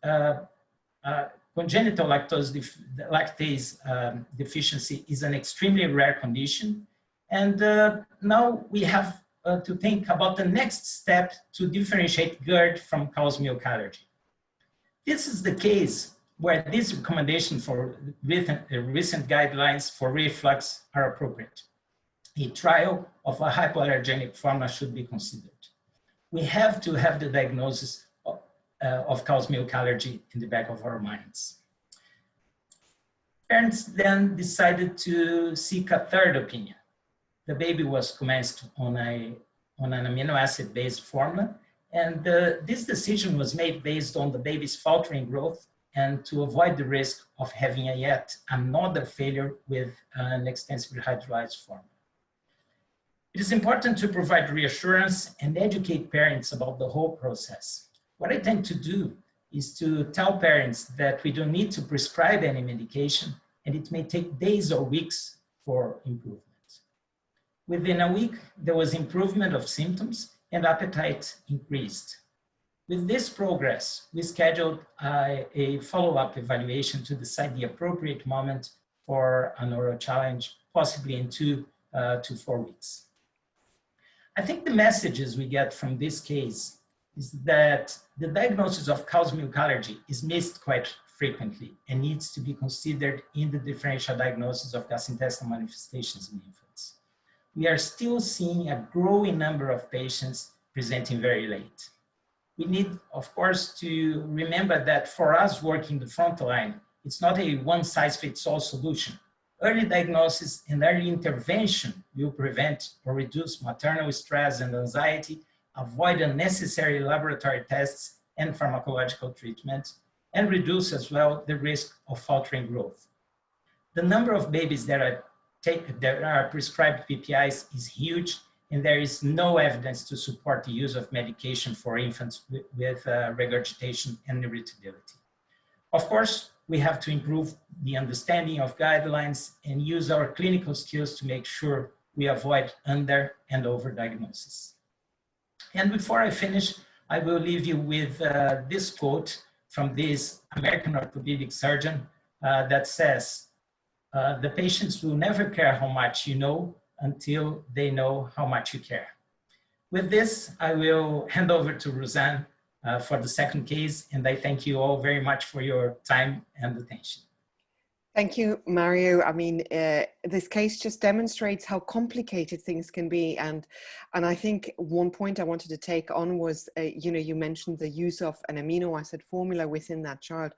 congenital lactase deficiency is an extremely rare condition. And now we have to think about the next step to differentiate GERD from cow's milk allergy. This is the case where these recommendations for recent guidelines for reflux are appropriate. A trial of a hypoallergenic formula should be considered. We have to have the diagnosis of cow's milk allergy in the back of our minds. Parents then decided to seek a third opinion. The baby was commenced on an amino acid-based formula, and this decision was made based on the baby's faltering growth and to avoid the risk of having yet another failure with an extensively hydrolyzed formula. It is important to provide reassurance and educate parents about the whole process. What I tend to do is to tell parents that we don't need to prescribe any medication, and it may take days or weeks for improvement. Within a week, there was improvement of symptoms and appetite increased. With this progress, we scheduled a follow-up evaluation to decide the appropriate moment for an oral challenge, possibly in 2 to 4 weeks. I think the messages we get from this case is that the diagnosis of cow's milk allergy is missed quite frequently and needs to be considered in the differential diagnosis of gastrointestinal manifestations in infants. We are still seeing a growing number of patients presenting very late. We need, of course, to remember that for us working the front line, it's not a one-size-fits-all solution. Early diagnosis and early intervention will prevent or reduce maternal stress and anxiety, avoid unnecessary laboratory tests and pharmacological treatment, and reduce as well the risk of faltering growth. The number of babies that are prescribed PPIs is huge, and there is no evidence to support the use of medication for infants with regurgitation and irritability. Of course, we have to improve the understanding of guidelines and use our clinical skills to make sure we avoid under and over diagnosis. And before I finish, I will leave you with this quote from this American orthopedic surgeon that says, the patients will never care how much you know until they know how much you care. With this, I will hand over to Roseanne for the second case, and I thank you all very much for your time and attention. Thank you, Mario. I mean, this case just demonstrates how complicated things can be. And I think one point I wanted to take on was, you mentioned the use of an amino acid formula within that child.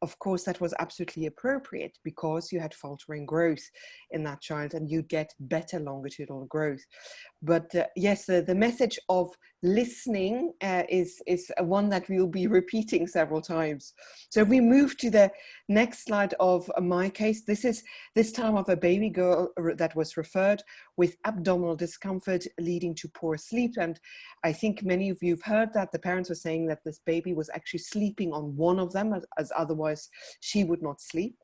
Of course, that was absolutely appropriate because you had faltering growth in that child and you get better longitudinal growth. But yes, the message of listening is one that we'll be repeating several times. So if we move to the next slide of my case, this is this time of a baby girl that was referred with abdominal discomfort leading to poor sleep. And I think many of you have heard that the parents were saying that this baby was actually sleeping on one of them, as otherwise she would not sleep.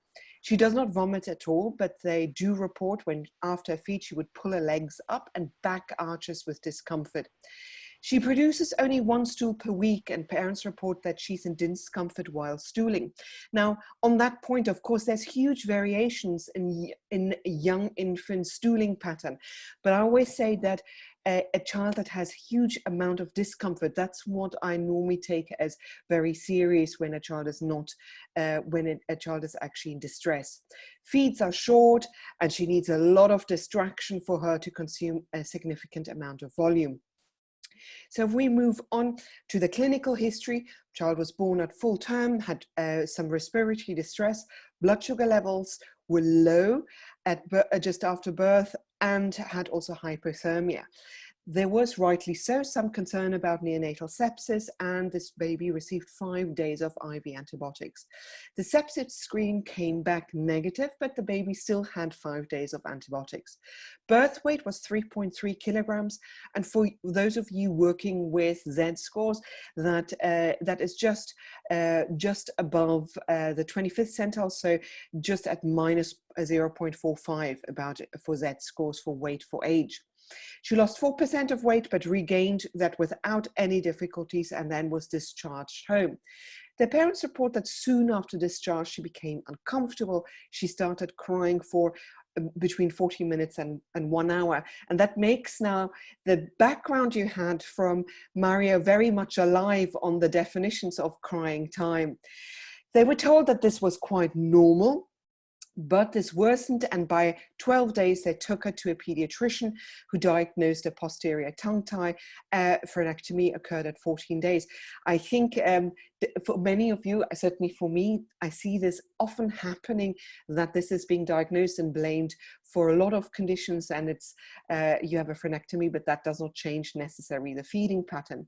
She does not vomit at all, but they do report when after a feed, she would pull her legs up and back arches with discomfort. She produces only 1 stool per week, and parents report that she's in discomfort while stooling. Now, on that point, of course, there's huge variations in young infant stooling pattern. But I always say that a child that has huge amount of discomfort, that's what I normally take as very serious when a child is not, a child is actually in distress. Feeds are short, and she needs a lot of distraction for her to consume a significant amount of volume. So if we move on to the clinical history, child was born at full term, had some respiratory distress, blood sugar levels were low at just after birth, and had also hypothermia. There was, rightly so, some concern about neonatal sepsis, and this baby received 5 days of IV antibiotics. The sepsis screen came back negative, but the baby still had 5 days of antibiotics. Birth weight was 3.3 kilograms, and for those of you working with Z scores, that is just above the 25th centile, so just at minus 0.45 about for Z scores for weight for age. She lost 4% of weight, but regained that without any difficulties, and then was discharged home. The parents report that soon after discharge, she became uncomfortable. She started crying for between 40 minutes and 1 hour. And that makes now the background you had from Mario very much alive on the definitions of crying time. They were told that this was quite normal, but this worsened, and by 12 days they took her to a pediatrician who diagnosed a posterior tongue tie. Frenectomy occurred at 14 days. I think for many of you, certainly for me, I see this often happening, that this is being diagnosed and blamed for a lot of conditions, and it's you have a frenectomy, but that does not change necessarily the feeding pattern.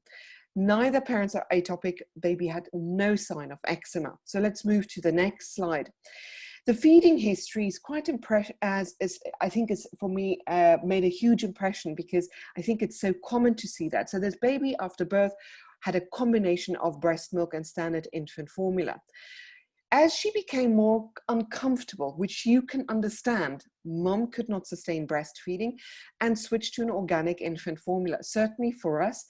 Neither parents are atopic. Baby had no sign of eczema. So let's move to the next slide. The feeding history is quite impressive, I think is, for me, made a huge impression, because I think it's so common to see that. So this baby after birth had a combination of breast milk and standard infant formula. As she became more uncomfortable, which you can understand, mom could not sustain breastfeeding and switched to an organic infant formula. Certainly for us,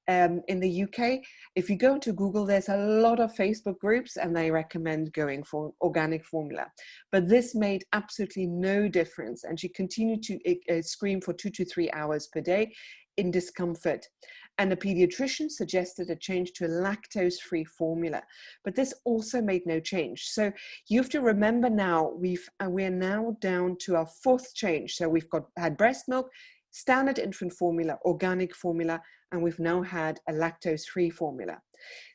in the UK, if you go to Google, there's a lot of Facebook groups and they recommend going for organic formula. But this made absolutely no difference, and she continued to scream for 2 to 3 hours per day in discomfort. And the pediatrician suggested a change to a lactose-free formula, but this also made no change. So you have to remember now, we're now down to our 4th change. So we've had breast milk, standard infant formula, organic formula, and we've now had a lactose-free formula.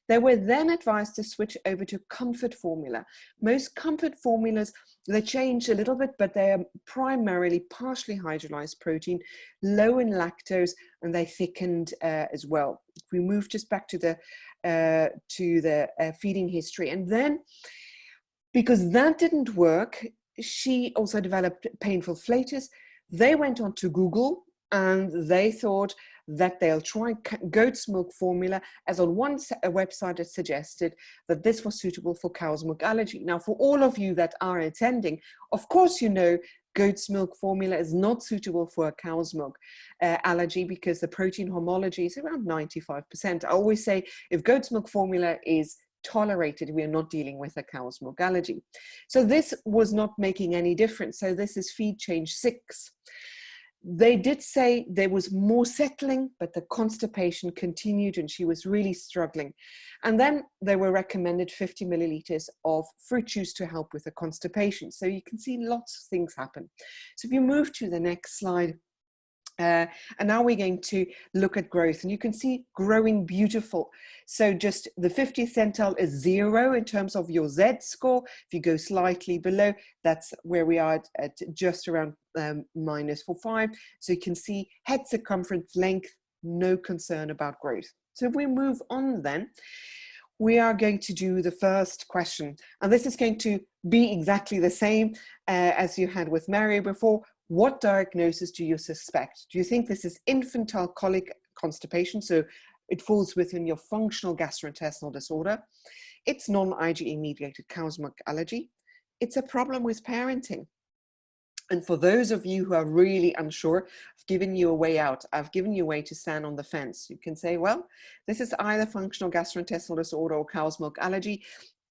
They were then advised to switch over to comfort formula. Most comfort formulas, they changed a little bit, but they are primarily partially hydrolyzed protein, low in lactose, and they thickened as well. If we move just back to the feeding history, and then because that didn't work, she also developed painful flatus. They went on to Google and they thought that they'll try goat's milk formula, as on one website it suggested that this was suitable for cow's milk allergy. Now, for all of you that are attending, of course you know goat's milk formula is not suitable for a cow's milk allergy, because the protein homology is around 95%. I always say if goat's milk formula is tolerated, we are not dealing with a cow's milk allergy. So this was not making any difference. So this is feed change 6. They did say there was more settling, but the constipation continued and she was really struggling. And then they were recommended 50 milliliters of fruit juice to help with the constipation. So you can see lots of things happen. So if you move to the next slide, and now we're going to look at growth, and you can see growing beautiful. So just the 50th centile is 0 in terms of your Z score. If you go slightly below, that's where we are at just around -4.5. So you can see head circumference length, no concern about growth. So if we move on then, we are going to do the first question, and this is going to be exactly the same as you had with Mario before. What diagnosis do you suspect? Do you think this is infantile colic constipation? So it falls within your functional gastrointestinal disorder. It's non-IgE mediated cow's milk allergy. It's a problem with parenting. And for those of you who are really unsure, I've given you a way out. I've given you a way to stand on the fence. You can say, well, this is either functional gastrointestinal disorder or cow's milk allergy.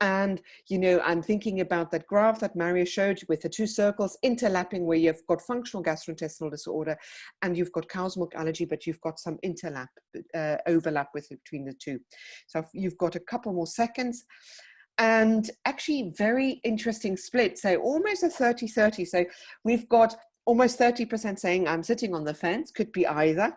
And, you know, I'm thinking about that graph that Mario showed with the two circles interlapping, where you've got functional gastrointestinal disorder and you've got cow's milk allergy, but you've got some overlap between the two. So you've got a couple more seconds. And actually very interesting split, so almost a 30-30. So we've got almost 30% saying I'm sitting on the fence, could be either.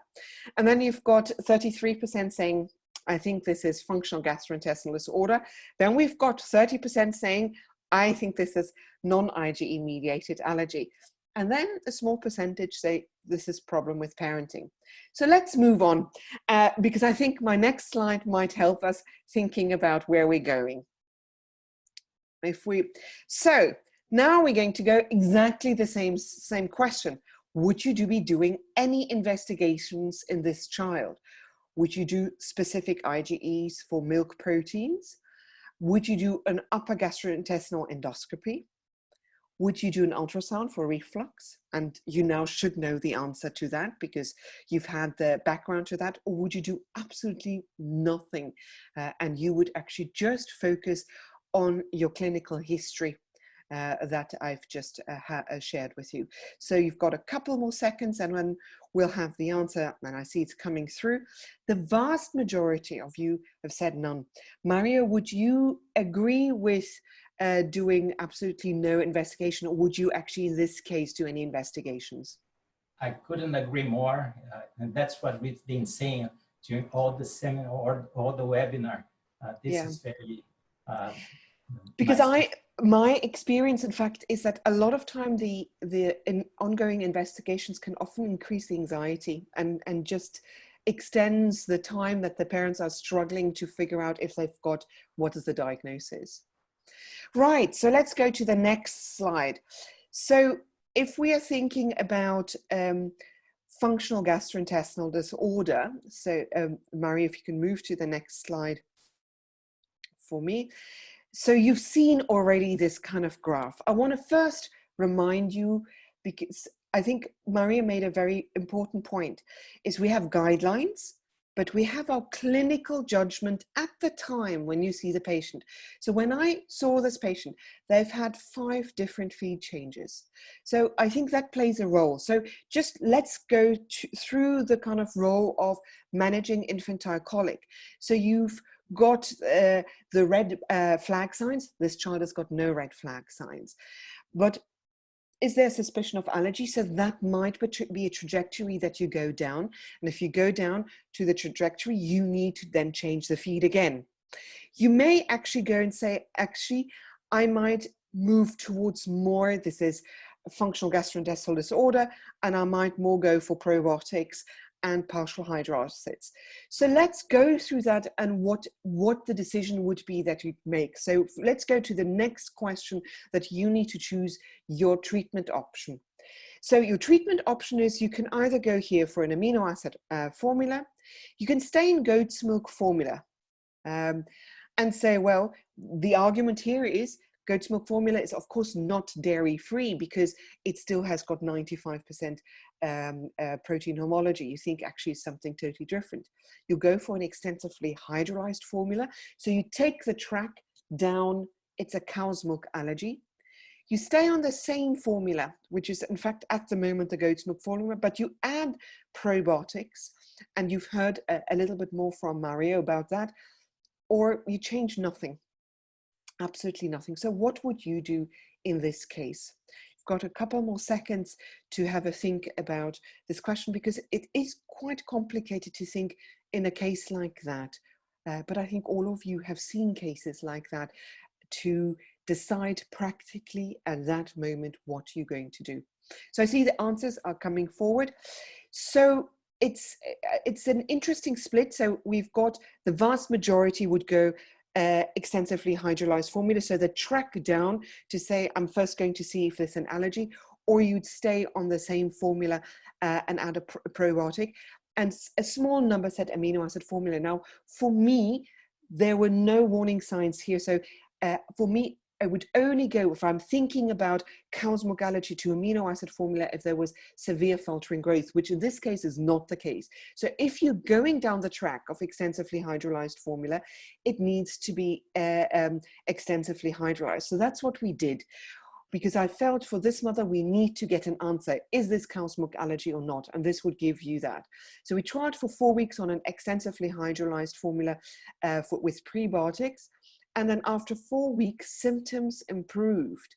And then you've got 33% saying I think this is functional gastrointestinal disorder. Then we've got 30% saying I think this is non-IgE mediated allergy. And then a small percentage say this is problem with parenting. So let's move on, because I think my next slide might help us thinking about where we're going. So now we're going to go exactly the same question. Would you be doing any investigations in this child? Would you do specific IgEs for milk proteins? Would you do an upper gastrointestinal endoscopy? Would you do an ultrasound for reflux? And you now should know the answer to that because you've had the background to that. Or would you do absolutely nothing? And you would actually just focus on your clinical history that I've just shared with you. So you've got a couple more seconds and then we'll have the answer, and I see it's coming through. The vast majority of you have said none. Mario, would you agree with doing absolutely no investigation, or would you actually in this case do any investigations? I couldn't agree more, and that's what we've been saying during all the seminar or all the webinar. This is very because nice. My experience, in fact, is that a lot of time the ongoing investigations can often increase the anxiety and just extends the time that the parents are struggling to figure out if they've got what is the diagnosis. Right, so let's go to the next slide. So if we are thinking about functional gastrointestinal disorder, so Mario, if you can move to the next slide for me. So you've seen already this kind of graph. I want to first remind you, because I think Maria made a very important point, is we have guidelines, but we have our clinical judgment at the time when you see the patient. So when I saw this patient, they've had 5 different feed changes. So I think that plays a role. So just let's go through the kind of role of managing infantile colic. So you've got the red flag signs. This child has got no red flag signs. But is there suspicion of allergy? So that might be a trajectory that you go down. And if you go down to the trajectory, you need to then change the feed again. You may actually go and say, actually, I might move towards more, this is functional gastrointestinal disorder, and I might more go for probiotics and partial hydrolysis. So let's go through that and what the decision would be that you make. So let's go to the next question, that you need to choose your treatment option. So your treatment option is you can either go here for an amino acid formula, you can stay in goat's milk formula and say, well, the argument here is goat's milk formula is of course not dairy free because it still has got 95% protein homology. You think actually it's something totally different. You go for an extensively hydrolyzed formula. So you take the track down, it's a cow's milk allergy. You stay on the same formula, which is in fact at the moment the goat's milk formula, but you add probiotics, and you've heard a little bit more from Mario about that, or you change nothing. Absolutely nothing. So what would you do in this case? You've got a couple more seconds to have a think about this question, because it is quite complicated to think in a case like that. But I think all of you have seen cases like that to decide practically at that moment what you're going to do. So I see the answers are coming forward. So it's an interesting split. So we've got the vast majority would go extensively hydrolyzed formula, so the track down to say I'm first going to see if there's an allergy, or you'd stay on the same formula and add a probiotic, and a small number said amino acid formula. Now for me there were no warning signs here, so for me I would only go if I'm thinking about cow's milk allergy to amino acid formula if there was severe faltering growth, which in this case is not the case. So if you're going down the track of extensively hydrolyzed formula, it needs to be extensively hydrolyzed. So that's what we did, because I felt for this mother, we need to get an answer. Is this cow's milk allergy or not? And this would give you that. So we tried for 4 weeks on an extensively hydrolyzed formula with prebiotics. And then after 4 weeks, symptoms improved.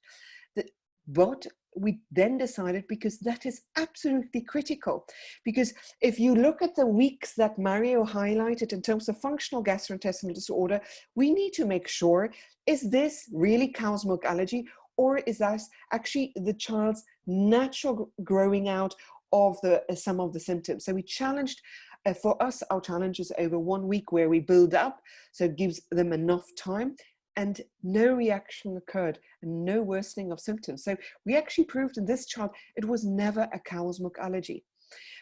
But we then decided, because that is absolutely critical, because if you look at the weeks that Mario highlighted in terms of functional gastrointestinal disorder, we need to make sure, is this really cow's milk allergy, or is that actually the child's natural growing out of some of the symptoms? So we challenged, for us, our challenge is over 1 week where we build up, so it gives them enough time, and no reaction occurred and no worsening of symptoms. So we actually proved in this child it was never a cow's milk allergy.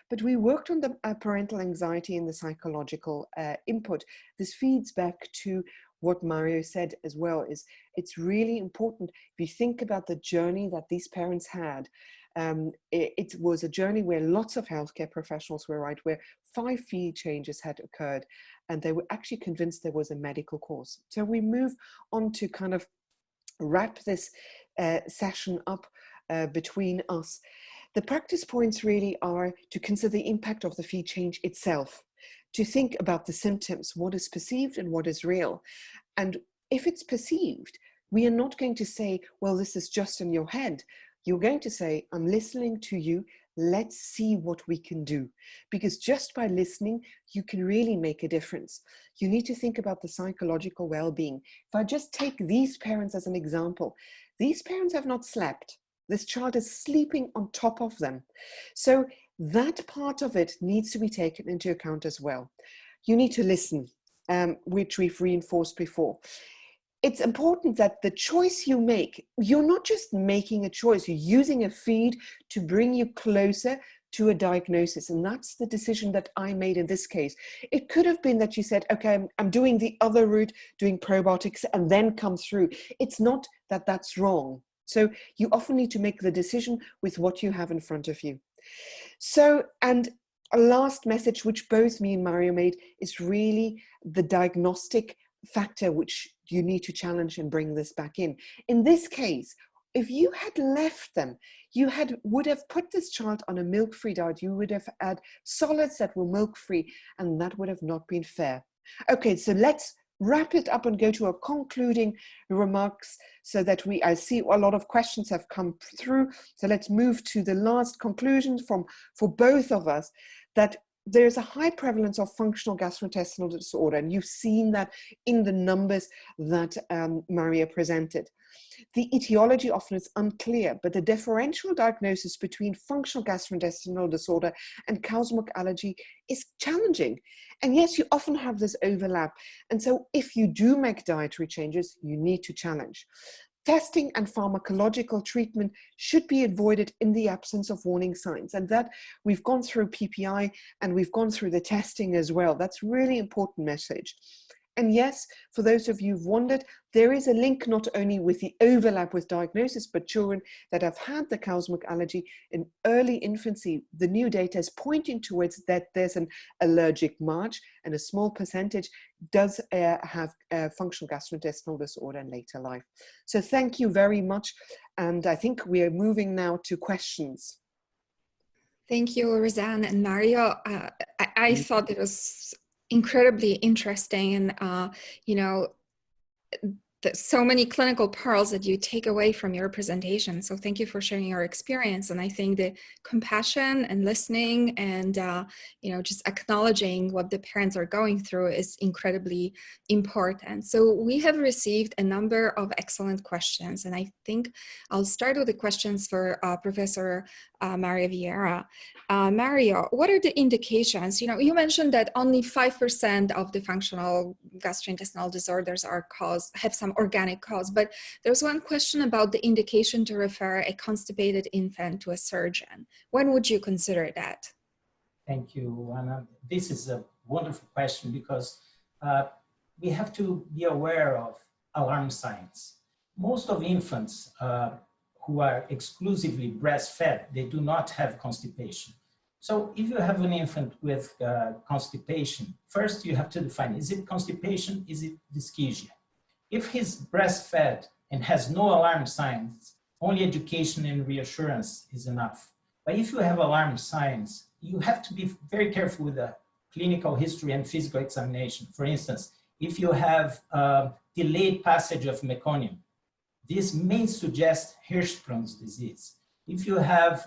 But we worked on the parental anxiety and the psychological input. This feeds back to what Mario said as well, is it's really important if you think about the journey that these parents had. It was a journey where lots of healthcare professionals were right, where 5 feed changes had occurred, and they were actually convinced there was a medical cause. So we move on to kind of wrap this session up between us. The practice points really are to consider the impact of the feed change itself, to think about the symptoms, what is perceived and what is real. And if it's perceived, we are not going to say, well, this is just in your head. You're going to say, I'm listening to you. Let's see what we can do. Because just by listening, you can really make a difference. You need to think about the psychological well-being. If I just take these parents as an example, these parents have not slept. This child is sleeping on top of them. So that part of it needs to be taken into account as well. You need to listen, which we've reinforced before. It's important that the choice you make, you're not just making a choice, you're using a feed to bring you closer to a diagnosis. And that's the decision that I made in this case. It could have been that you said, okay, I'm doing the other route, doing probiotics, and then come through. It's not that that's wrong. So you often need to make the decision with what you have in front of you. So, and a last message, which both me and Mario made, is really the diagnostic factor, which you need to challenge and bring this back in. In this case, if you had left them, you would have put this child on a milk-free diet, you would have had solids that were milk-free, and that would have not been fair. Okay, so let's wrap it up and go to our concluding remarks, so that I see a lot of questions have come through. So let's move to the last conclusion for both of us, that there's a high prevalence of functional gastrointestinal disorder, and you've seen that in the numbers that Maria presented. The etiology often is unclear, but the differential diagnosis between functional gastrointestinal disorder and cow's milk allergy is challenging. And yes, you often have this overlap. And so if you do make dietary changes, you need to challenge. Testing and pharmacological treatment should be avoided in the absence of warning signs. And that we've gone through PPI and we've gone through the testing as well. That's really important message. And yes, for those of you who've wondered, there is a link not only with the overlap with diagnosis, but children that have had the cow's milk allergy in early infancy. The new data is pointing towards that there's an allergic march, and a small percentage does have functional gastrointestinal disorder in later life. So thank you very much. And I think we are moving now to questions. Thank you, Roseanne and Mario. I thought it was incredibly interesting, and you know, so many clinical pearls that you take away from your presentation. So thank you for sharing your experience. And I think the compassion and listening and, you know, just acknowledging what the parents are going through is incredibly important. So we have received a number of excellent questions, and I think I'll start with the questions for Professor Mario Vieira. Mario, what are the indications? You know, you mentioned that only 5% of the functional gastrointestinal disorders have some organic cause, but there's one question about the indication to refer a constipated infant to a surgeon. When would you consider that? Thank you, Anna. This is a wonderful question, because we have to be aware of alarm signs. most of infants who are exclusively breastfed, they do not have constipation. So if you have an infant with constipation, first you have to define, is it constipation, is it dyschezia? If he's breastfed and has no alarm signs, only education and reassurance is enough. But if you have alarm signs, you have to be very careful with the clinical history and physical examination. For instance, if you have delayed passage of meconium, this may suggest Hirschsprung's disease. If you have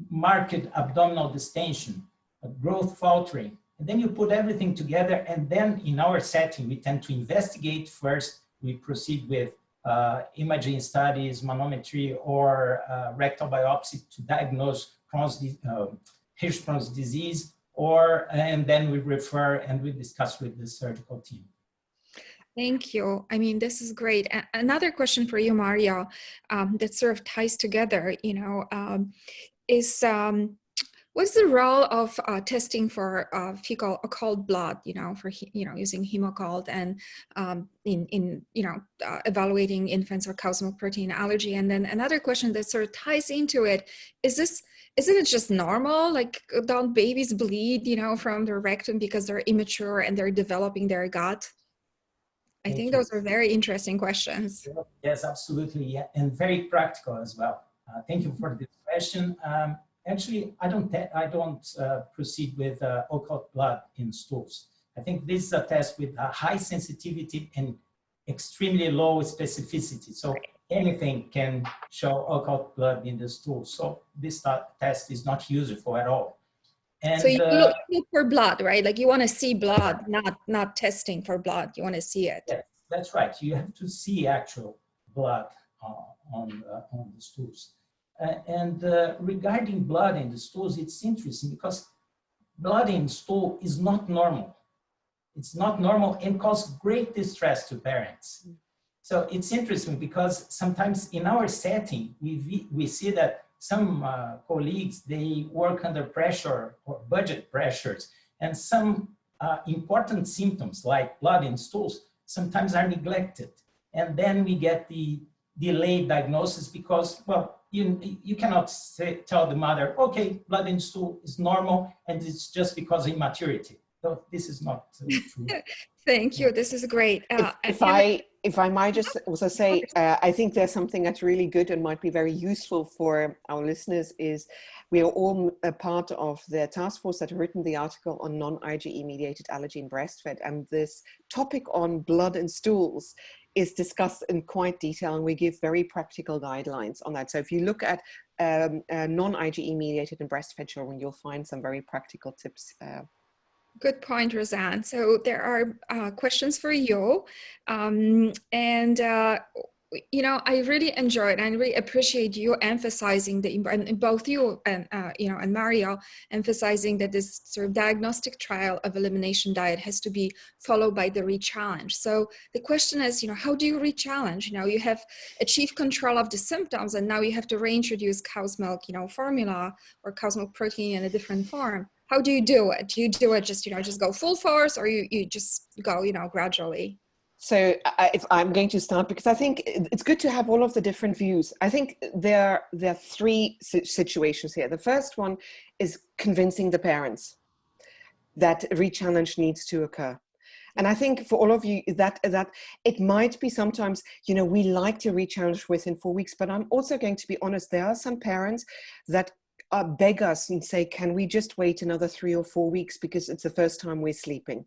marked abdominal distension, growth faltering, and then you put everything together, and then in our setting, we tend to investigate first. We proceed with imaging studies, manometry, or rectal biopsy to diagnose Hirschsprung's disease, and then we refer and we discuss with the surgical team. Thank you. I mean, this is great. Another question for you, Mario, that sort of ties together, is what's the role of testing for fecal occult blood, for using hemoccult and evaluating infants or cow's milk protein allergy? And then another question that sort of ties into it is this: isn't it just normal? Like, don't babies bleed, from their rectum because they're immature and they're developing their gut? I think those are very interesting questions. Yes, absolutely, yeah, and very practical as well. Thank you for this question. Actually, I don't proceed with occult blood in stools. I think this is a test with a high sensitivity and extremely low specificity. So anything can show occult blood in the stool. So this test is not useful at all. And, so you look for blood, right? Like, you want to see blood, not testing for blood. You want to see it. Yes, that's right. You have to see actual blood on the stools. Regarding blood in the stools, it's interesting because blood in stool is not normal. It's not normal and causes great distress to parents. So it's interesting because sometimes in our setting, we see that some colleagues, they work under pressure or budget pressures, and some important symptoms like blood in stools sometimes are neglected. And then we get the delayed diagnosis because, well, you cannot tell the mother, okay, blood in stool is normal and it's just because of immaturity. So this is not true. Thank you. This is great. If I might just also say, I think there's something that's really good and might be very useful for our listeners is we are all a part of the task force that have written the article on non-IgE mediated allergy in breastfed. And this topic on blood and stools is discussed in quite detail, and we give very practical guidelines on that. So if you look at non-IgE mediated in breastfed children, you'll find some very practical tips. Good point, Roseanne. So there are questions for you. I really enjoyed and I really appreciate you emphasizing and both you and and Mario emphasizing that this sort of diagnostic trial of elimination diet has to be followed by the re-challenge. So the question is, how do you re-challenge? You have achieved control of the symptoms and now you have to reintroduce cow's milk, formula or cow's milk protein in a different form. How do you do it? Do you do it just, just go full force, or you just go, gradually? So if I'm going to start, because I think it's good to have all of the different views. I think there are three situations here. The first one is convincing the parents that re-challenge needs to occur. And I think for all of you that it might be sometimes, we like to re-challenge within 4 weeks, but I'm also going to be honest, there are some parents that beg us and say, can we just wait another 3 or 4 weeks because it's the first time we're sleeping?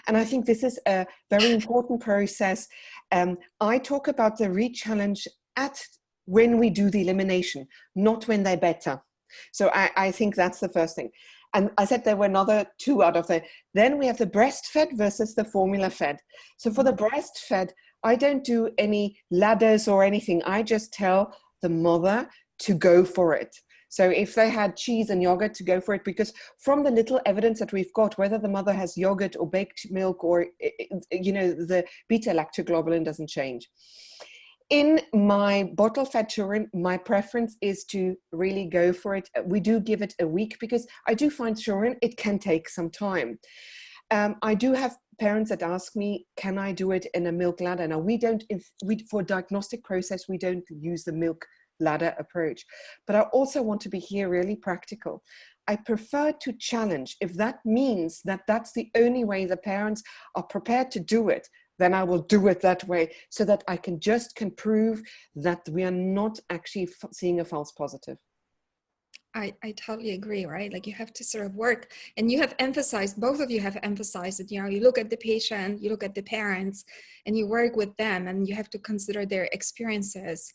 And I think this is a very important process. I talk about the re-challenge when we do the elimination, not when they're better. So I think that's the first thing. And I said there were another two out of there. Then we have the breastfed versus the formula fed. So for the breastfed, I don't do any ladders or anything. I just tell the mother to go for it. So if they had cheese and yogurt, to go for it, because from the little evidence that we've got, whether the mother has yogurt or baked milk or, the beta-lactoglobulin doesn't change. In my bottle-fed children, my preference is to really go for it. We do give it a week because I do find children, it can take some time. I do have parents that ask me, can I do it in a milk ladder? Now, for diagnostic process, we don't use the milk ladder approach. But I also want to be here really practical. I prefer to challenge. If that means that that's the only way the parents are prepared to do it, then I will do it that way, so that I can prove that we are not actually seeing a false positive. I totally agree, right? Like, you have to sort of work, and you have emphasized, both of you have emphasized that, you know, you look at the patient, you look at the parents, and you work with them, and you have to consider their experiences.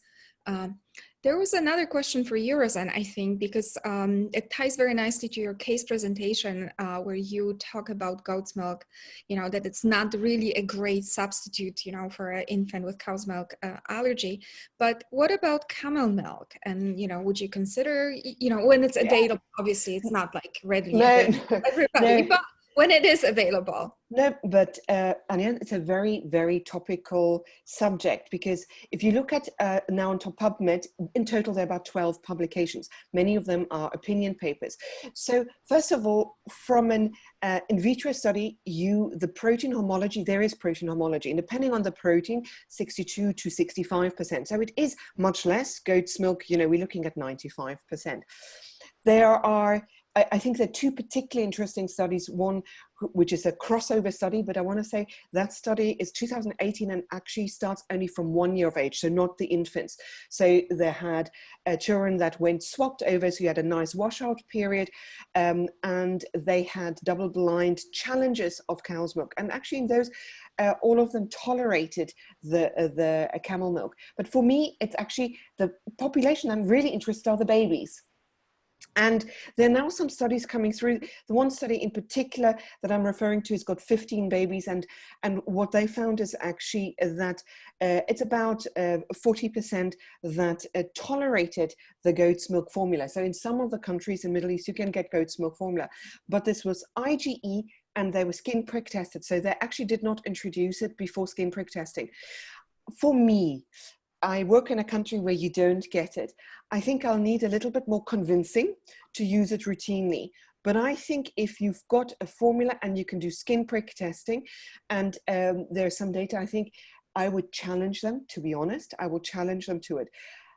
There was another question for you, Roseanne, I think, because it ties very nicely to your case presentation, where you talk about goat's milk, you know, that it's not really a great substitute, you know, for an infant with cow's milk allergy. But what about camel milk? And, you know, would you consider, you know, when it's available, obviously it's not like readily available to everybody, but when it is available. No, but Anya, it's a very, very topical subject, because if you look at now on PubMed, in total there are about 12 publications. Many of them are opinion papers. So first of all, from an in vitro study, the protein homology, there is protein homology, and depending on the protein, 62 to 65%. So it is much less. Goat's milk, you know, we're looking at 95%. There are, I think there are two particularly interesting studies, one which is a crossover study, but I want to say that study is 2018 and actually starts only from 1 year of age, so not the infants. So they had children that went swapped over, so you had a nice washout period, and they had double-blind challenges of cow's milk. And actually in those, all of them tolerated the camel milk. But for me, it's actually the population I'm really interested are the babies. And there are now some studies coming through. The one study in particular that I'm referring to has got 15 babies, and what they found is actually that it's about 40% that tolerated the goat's milk formula. So in some of the countries in the Middle East, you can get goat's milk formula, but this was IgE, and they were skin prick tested. So they actually did not introduce it before skin prick testing. For me, I work in a country where you don't get it. I think I'll need a little bit more convincing to use it routinely. But I think if you've got a formula and you can do skin prick testing, and there's some data, I think I would challenge them, to be honest. I would challenge them to it.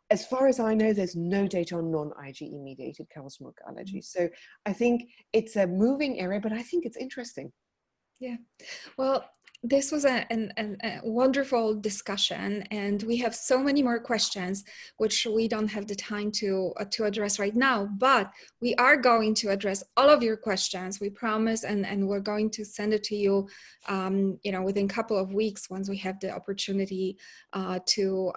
As far as I know, there's no data on non-IgE mediated cow's milk allergies. So I think it's a moving area, but I think it's interesting. Yeah, well, this was a wonderful discussion, and we have so many more questions, which we don't have the time to address right now, but we are going to address all of your questions, we promise, and we're going to send it to you, you know, within a couple of weeks, once we have the opportunity to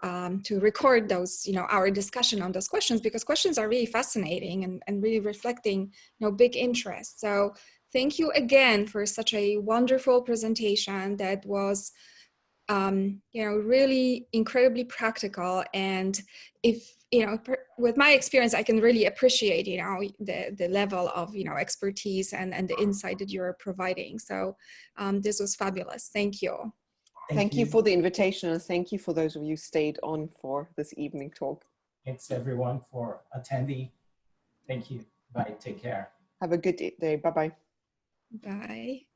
record those, you know, our discussion on those questions, because questions are really fascinating and really reflecting, you know, big interest. So thank you again for such a wonderful presentation that was, you know, really incredibly practical. And if, you know, with my experience, I can really appreciate, you know, the level of, you know, expertise and the insight that you're providing. So this was fabulous. Thank you. Thank you for the invitation, and thank you for those of you who stayed on for this evening talk. Thanks everyone for attending. Thank you. Bye. Take care. Have a good day. Bye-bye. Bye.